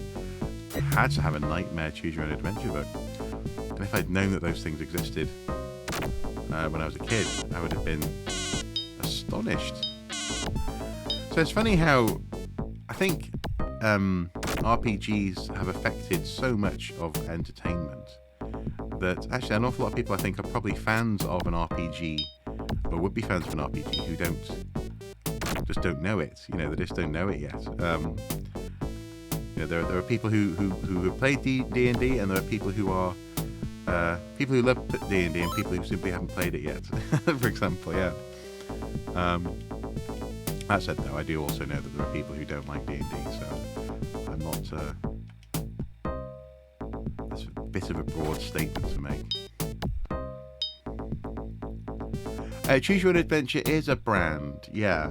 I had to have a Nightmare Choose Your Own Adventure book. And if I'd known that those things existed when I was a kid, I would have been astonished. So it's funny how think RPGs have affected so much of entertainment that actually an awful lot of people I think are probably fans of an RPG or would be fans of an RPG who don't know it. They just don't know it yet. There are people who have played D&D, and there are people who are people who love D&D and people who simply haven't played it yet. For example, yeah. That said, though, I do also know that there are people who don't like D&D, so I'm not. That's a bit of a broad statement to make. Choose Your Own Adventure is a brand, yeah.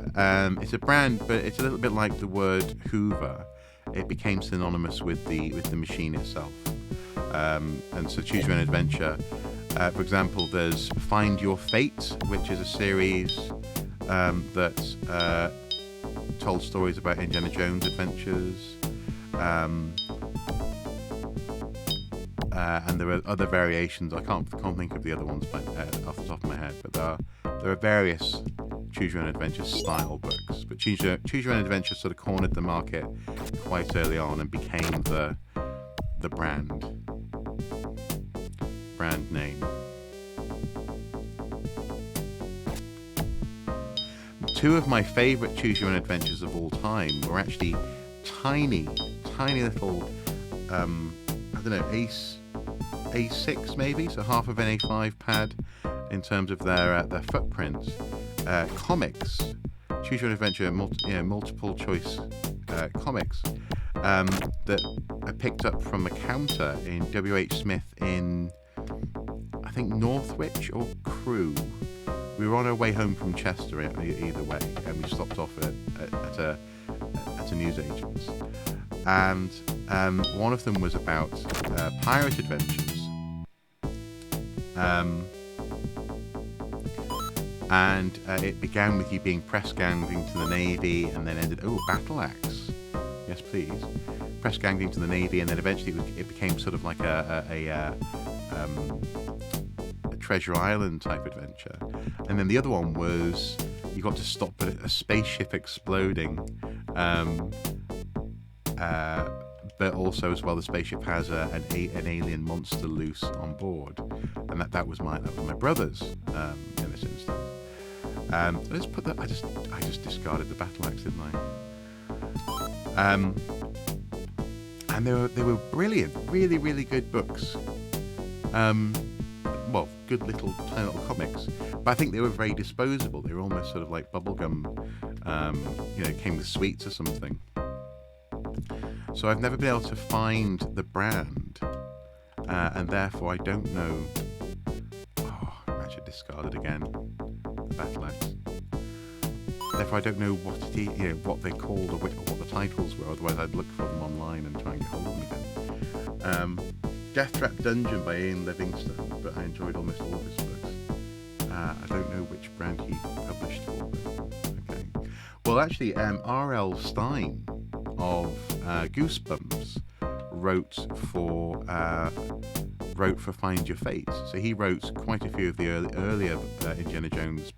It's a brand, but it's a little bit like the word Hoover. It became synonymous with the machine itself. And so Choose Your Own Adventure, for example, there's Find Your Fate, which is a series that told stories about Indiana Jones adventures. And there are other variations. I can't think of the other ones off the top of my head, but there are various Choose Your Own Adventure style books. But Choose Your Own Adventure sort of cornered the market quite early on and became the brand name. Two of my favourite Choose Your Own Adventures of all time were actually tiny little A6 maybe, so half of an A5 pad in terms of their footprint. Comics, Choose Your Own Adventure, multiple choice comics that I picked up from a counter in WH Smith in, I think, Northwich or Crewe. We were on our way home from Chester either way, and we stopped off at a newsagent's. And one of them was about pirate adventures. And it began with you being press ganged into the Navy, and then ended, battle axe, yes please, press ganged into the Navy, and then eventually it became sort of like a Treasure Island type adventure. And then the other one was you got to stop a spaceship exploding, but also as well the spaceship has an alien monster loose on board, and that was my brother's in this instance. Let's put that. I just discarded the battle axe, didn't I? And they were brilliant, really really good books. Well, good tiny little comics, but I think they were very disposable. They were almost sort of like bubblegum. Came with sweets or something. So I've never been able to find the brand, and therefore I don't know. Oh, I actually discarded again. The battle axe. Therefore, I don't know what they're called or what the titles were. Otherwise, I'd look for them online and try and get hold of them again. Death Trap Dungeon by Ian Livingstone, but I enjoyed almost all of his books. I don't know which brand he published for them. Okay. Well, actually, R.L. Stine of Goosebumps wrote for Find Your Fate. So he wrote quite a few of the earlier Indiana Jones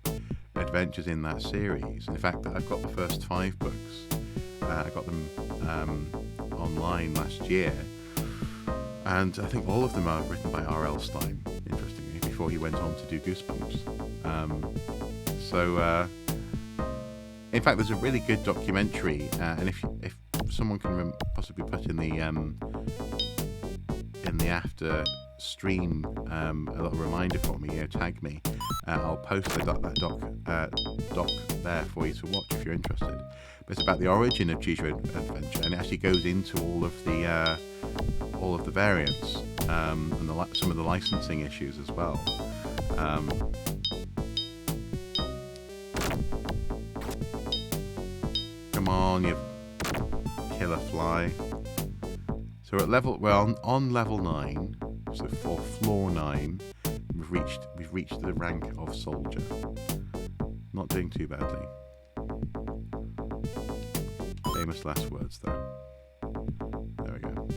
adventures in that series. In fact, I've got the first 5 books. I got them online last year, and I think all of them are written by R.L. Stine, interestingly, before he went on to do Goosebumps. In fact, there's a really good documentary, and if someone can possibly put in the after stream a little reminder for me, tag me, I'll post that doc there for you to watch if you're interested. But it's about the origin of Choose Your Own Adventure, and it actually goes into all of the variants and some of the licensing issues as well. Come on, you killer fly. So we're on level 9, so for floor 9, we've reached the rank of soldier. Not doing too badly. Famous last words though. There we go.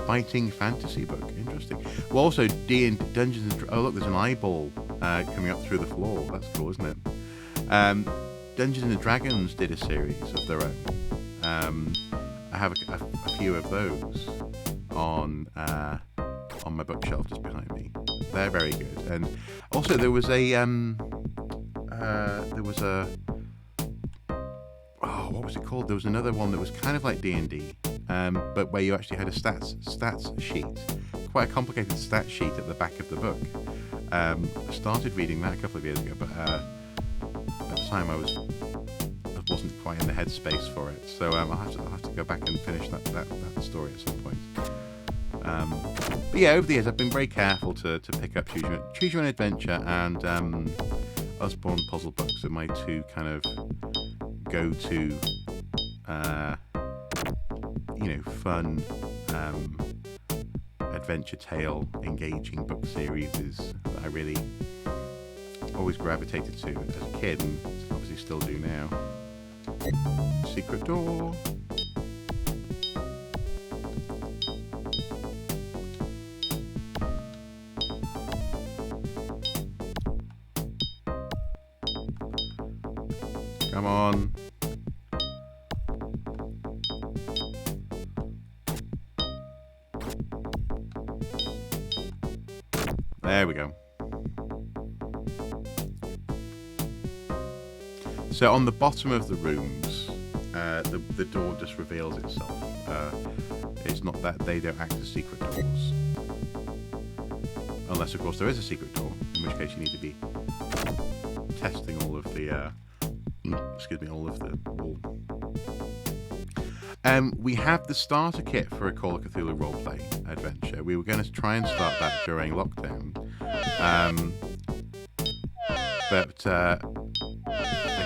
Fighting fantasy book, interesting. Well, also Dungeons and oh look, there's an eyeball coming up through the floor. That's cool, isn't it? Dungeons and Dragons did a series of their own. I have a few of those on my bookshelf just behind me. They're very good. And also there was a what was it called? There was another one that was kind of like D&D, but where you actually had a stats sheet, quite a complicated stats sheet at the back of the book. I started reading that a couple of years ago, but at the time I wasn't quite in the headspace for it. So I'll have to go back and finish that story at some point. But yeah, over the years I've been very careful to pick up Choose Your Own Adventure and Usborne puzzle books are my two kind of go-to, fun, adventure tale, engaging book series that I really always gravitated to as a kid and obviously still do now. Secret door. Come on. There we go. So on the bottom of the rooms, the door just reveals itself. It's not that they don't act as secret doors. Unless, of course, there is a secret door, in which case you need to be testing all of the, all of the wall. We have the starter kit for a Call of Cthulhu roleplay adventure. We were going to try and start that during lockdown. But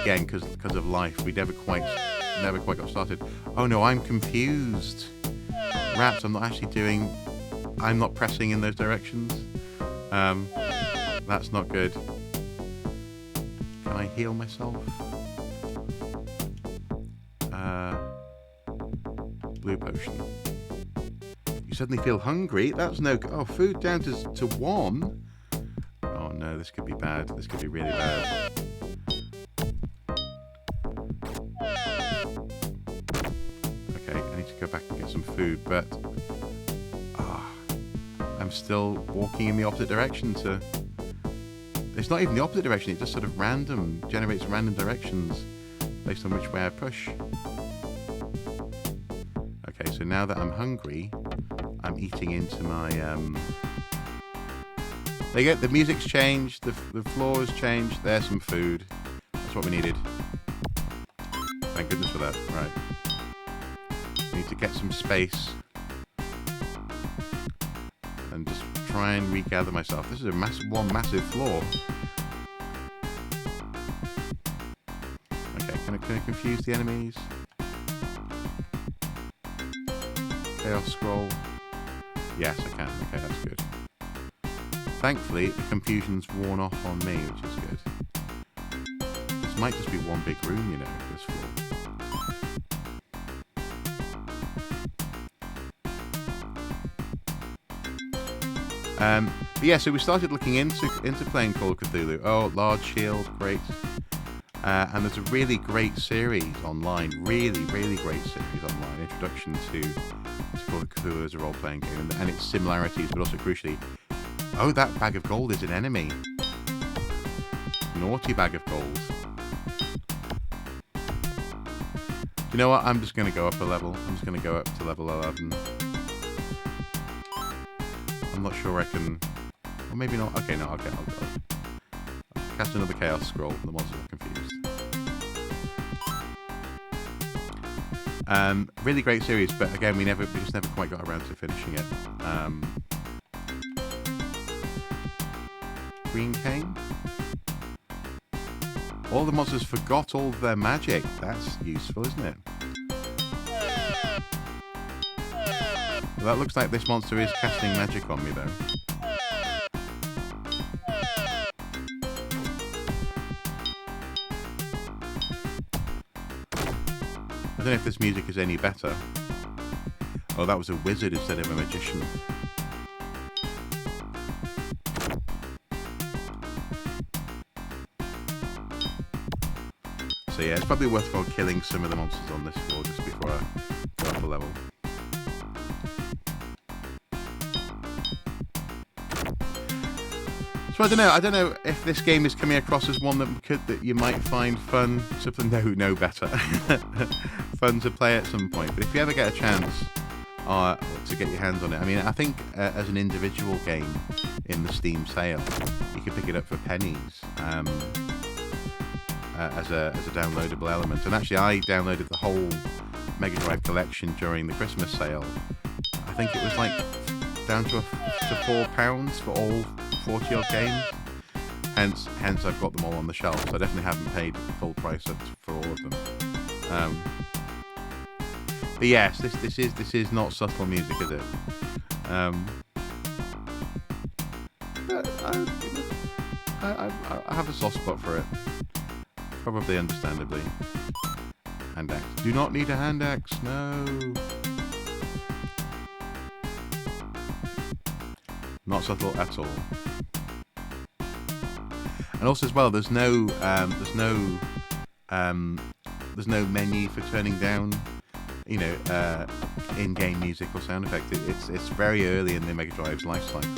again, because of life, we never quite got started. Oh no, I'm confused. Rats, I'm not pressing in those directions. That's not good. Can I heal myself? Blue potion. You suddenly feel hungry? That's no... Oh, food down to 1? Oh no, this could be bad. This could be really bad. Okay, I need to go back and get some food, but... I'm still walking in the opposite direction to... It's not even the opposite direction, it just sort of generates random directions based on which way I push. Okay, so now that I'm hungry, I'm eating into my... There you go, the music's changed, the floor's changed, there's some food. That's what we needed. Thank goodness for that. Right. I need to get some space. And just try and regather myself. This is one massive floor. Okay, can I confuse the enemies? Chaos scroll. Yes, I can. Okay, that's good. Thankfully, the confusion's worn off on me, which is good. This might just be one big room, this floor. But yeah, so we started looking into playing Call of Cthulhu. Oh, large shield, great. And there's a really great series online, really, really great series online, Introduction to Call of Cthulhu as a role-playing game, and its similarities, but also crucially, oh, that bag of gold is an enemy. Naughty bag of gold. You know what? I'm just going to go up a level. I'm just going to go up to level 11. I'm not sure I can... Or maybe not. Okay, no, okay, I'll go. I'll cast another Chaos Scroll. The monsters are confused. Really great series, but again, we just never quite got around to finishing it. Green cane? All the monsters forgot all of their magic. That's useful, isn't it? Well, that looks like this monster is casting magic on me, though. I don't know if this music is any better. Oh, that was a wizard instead of a magician. So yeah, it's probably worthwhile killing some of the monsters on this floor just before I go up a level. So I don't know if this game is coming across as one that you might find fun to no better fun to play at some point. But if you ever get a chance to get your hands on it, I mean, I think as an individual game in the Steam sale, you can pick it up for pennies as a downloadable element. And actually, I downloaded the whole Mega Drive collection during the Christmas sale. I think it was like down to £4 for all 40 odd games. Hence I've got them all on the shelf. So I definitely haven't paid full price for all of them. But yes, this is not subtle music, is it? But I have a soft spot for it. Probably understandably. Hand axe. Do not need a hand axe. No. Not subtle at all. And also as well, there's no menu for turning down, in-game music or sound effects. It's very early in the Mega Drive's life cycle,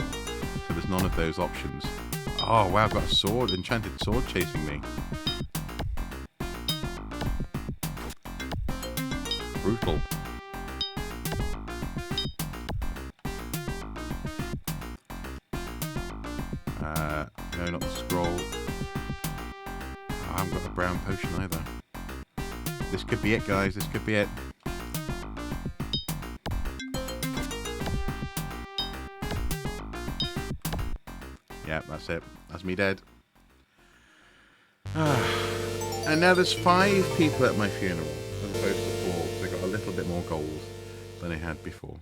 so there's none of those options. Oh wow, I've got a sword, enchanted sword chasing me. Brutal. No, not the scroll. Oh, I haven't got a brown potion either. This could be it, guys. This could be it. Yeah, that's it. That's me dead. And now there's 5 people at my funeral, as opposed to 4. So I got a little bit more gold than I had before.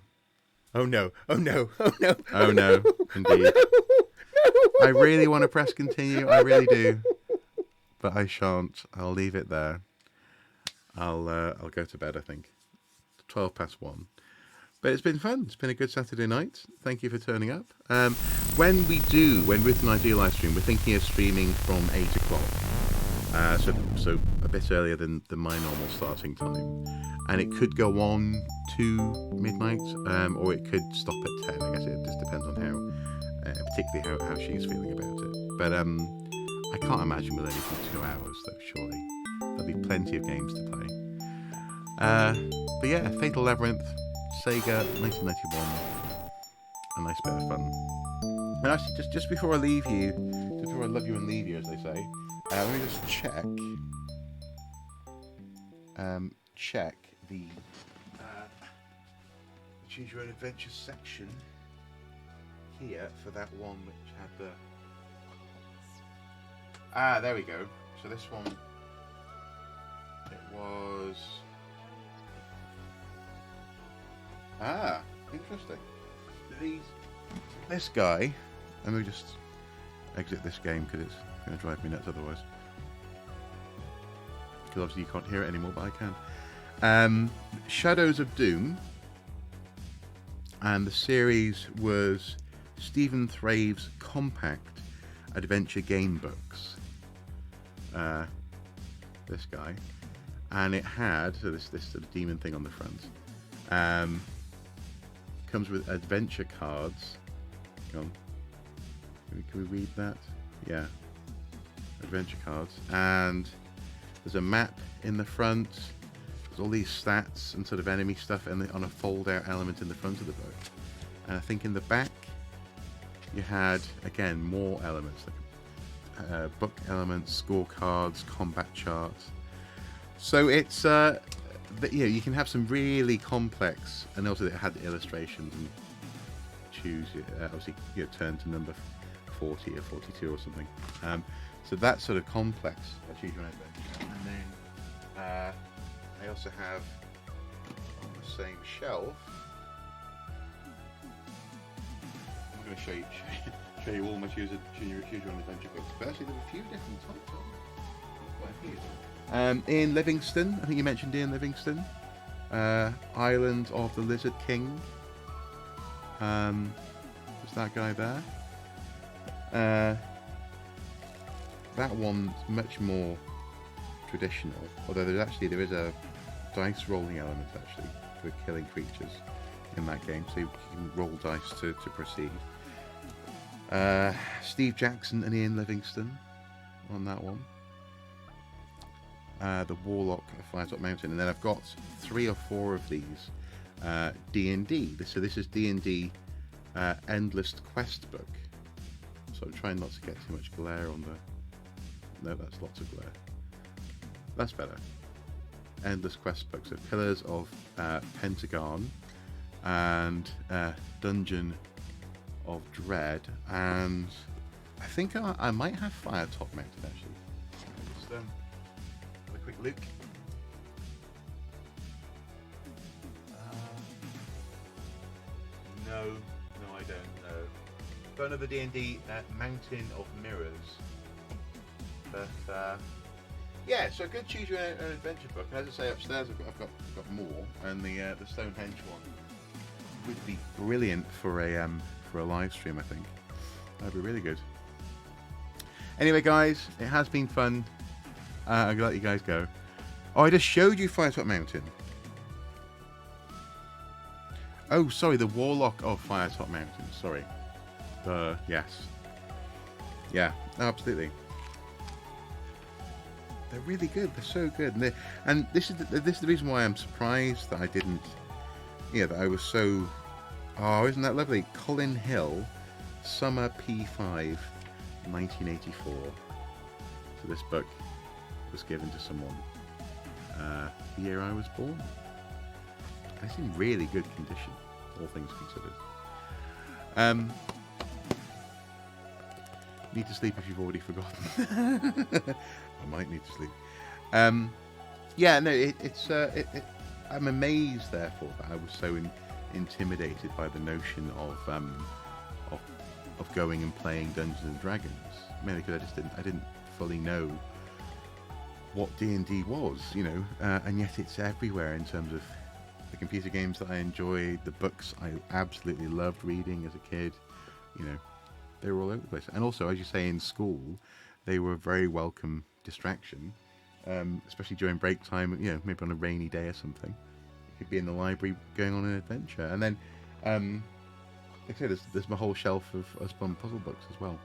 Oh no! Oh no! Oh no! Oh no! Indeed. I really want to press continue. I really do, but I shan't. I'll leave it there. I'll go to bed. I think 1:12 But it's been fun. It's been a good Saturday night. Thank you for turning up. When Ruth and I do live stream, we're thinking of streaming from 8 o'clock. So a bit earlier than my normal starting time, and it could go on to midnight, or it could stop at 10. I guess it just depends on particularly how she's feeling about it. But I can't imagine we'll only do 2 hours though. Surely there'll be plenty of games to play. But yeah, Fatal Labyrinth, Sega, 1991, a nice bit of fun. And actually, just before I leave you, just before I love you and leave you, as they say, let me just check the Choose Your Own Adventure section here for that one which had the... there we go. So this one, it was... interesting. This guy, let me just exit this game because it's going to drive me nuts otherwise. Because obviously you can't hear it anymore, but I can. Shadows of Doom, and the series was Stephen Thrave's compact adventure game books. This guy, and it had this sort of demon thing on the front. Comes with adventure cards. Go on. Can we read that? Yeah. Adventure cards. And there's a map in the front. There's all these stats and sort of enemy stuff on a fold-out element in the front of the book. And I think in the back you had, again, more elements. Like book elements, scorecards, combat charts. So it's... you can have some really complex, and also it had illustrations and choose, obviously, turn to number 40 or 42 or something. So that's sort of complex achievement. And then I also have on the same shelf. I'm going to show you all my Choose Your Own Adventure books. But actually, there are a few different types of them. Quite a few. Ian Livingstone, I think you mentioned Ian Livingstone. Island of the Lizard King. There's that guy there. That one's much more traditional, although there is a dice rolling element actually for killing creatures in that game, so you can roll dice to proceed. Steve Jackson and Ian Livingston on that one. The Warlock of Firetop Mountain, and then I've got 3 or 4 of these D&D. So this is D&D Endless Quest book. So I'm trying not to get too much glare on the... No, that's lots of glare. That's better. Endless Quest book. So Pillars of Pentagon and Dungeon of Dread, and I think I might have Firetop Mountain actually. Just have a quick look. No, I don't know. Got another D&D Mountain of Mirrors, but yeah, so a good choose your own adventure book. And as I say, upstairs I've got more, and the Stonehenge one would be brilliant for a live stream. I think that'd be really good. Anyway, guys, it has been fun. I'm gonna let you guys go. Oh, I just showed you Firetop Mountain. Oh, sorry, the Warlock of Firetop Mountain. Sorry. Yes. Yeah, absolutely. They're really good. They're so good, and this is the reason why I'm surprised that I didn't. Yeah, that I was so. Oh, isn't that lovely? Colin Hill, Summer P5, 1984. So this book was given to someone the year I was born. It's in really good condition, all things considered. Need to sleep if you've already forgotten. I might need to sleep. Yeah, no, I'm amazed, therefore, that I was so intimidated by the notion of going and playing Dungeons and Dragons. Mainly because I didn't fully know what D&D was, you know, and yet it's everywhere in terms of the computer games that I enjoyed, the books I absolutely loved reading as a kid, you know, they were all over the place. And also, as you say, in school, they were a very welcome distraction, especially during break time, you know, maybe on a rainy day or something. You could be in the library going on an adventure. And then, like I say, there's my whole shelf of Usbun puzzle books as well.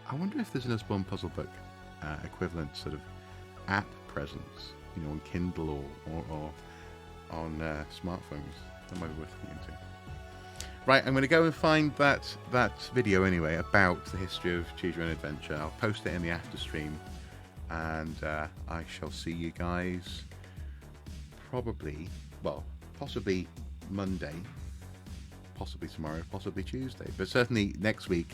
I wonder if there's an Usbun puzzle book equivalent sort of app presence, you know, on Kindle or on smartphones. That might be worth looking into. Right, I'm going to go and find that video anyway about the history of Choose Your Own Adventure. I'll post it in the after stream, and I shall see you guys possibly Monday, possibly tomorrow, possibly Tuesday, but certainly next week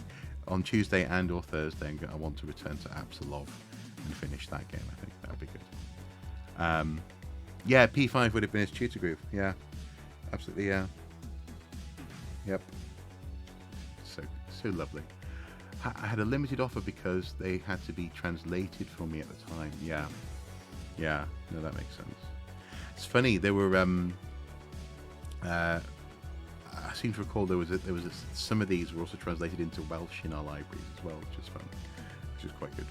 on Tuesday and or Thursday. I want to return to Absolov and finish that game. I think that would be good. Yeah, P5 would have been his tutor group. Yeah, absolutely. Yeah. Yep. So lovely. I had a limited offer because they had to be translated for me at the time. Yeah. No, that makes sense. It's funny. There were I seem to recall there was some of these were also translated into Welsh in our libraries as well, which is fun, which is quite good.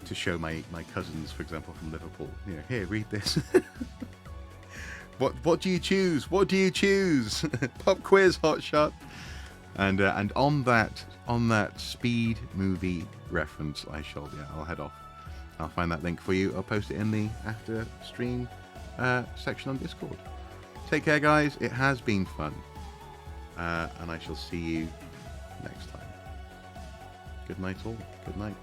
To show my cousins, for example, from Liverpool, you know, here, read this. What do you choose? What do you choose? Pop quiz, hotshot. And on that Speed movie reference, I'll head off. I'll find that link for you. I'll post it in the after stream section on Discord. Take care, guys. It has been fun, and I shall see you next time. Good night, all. Good night.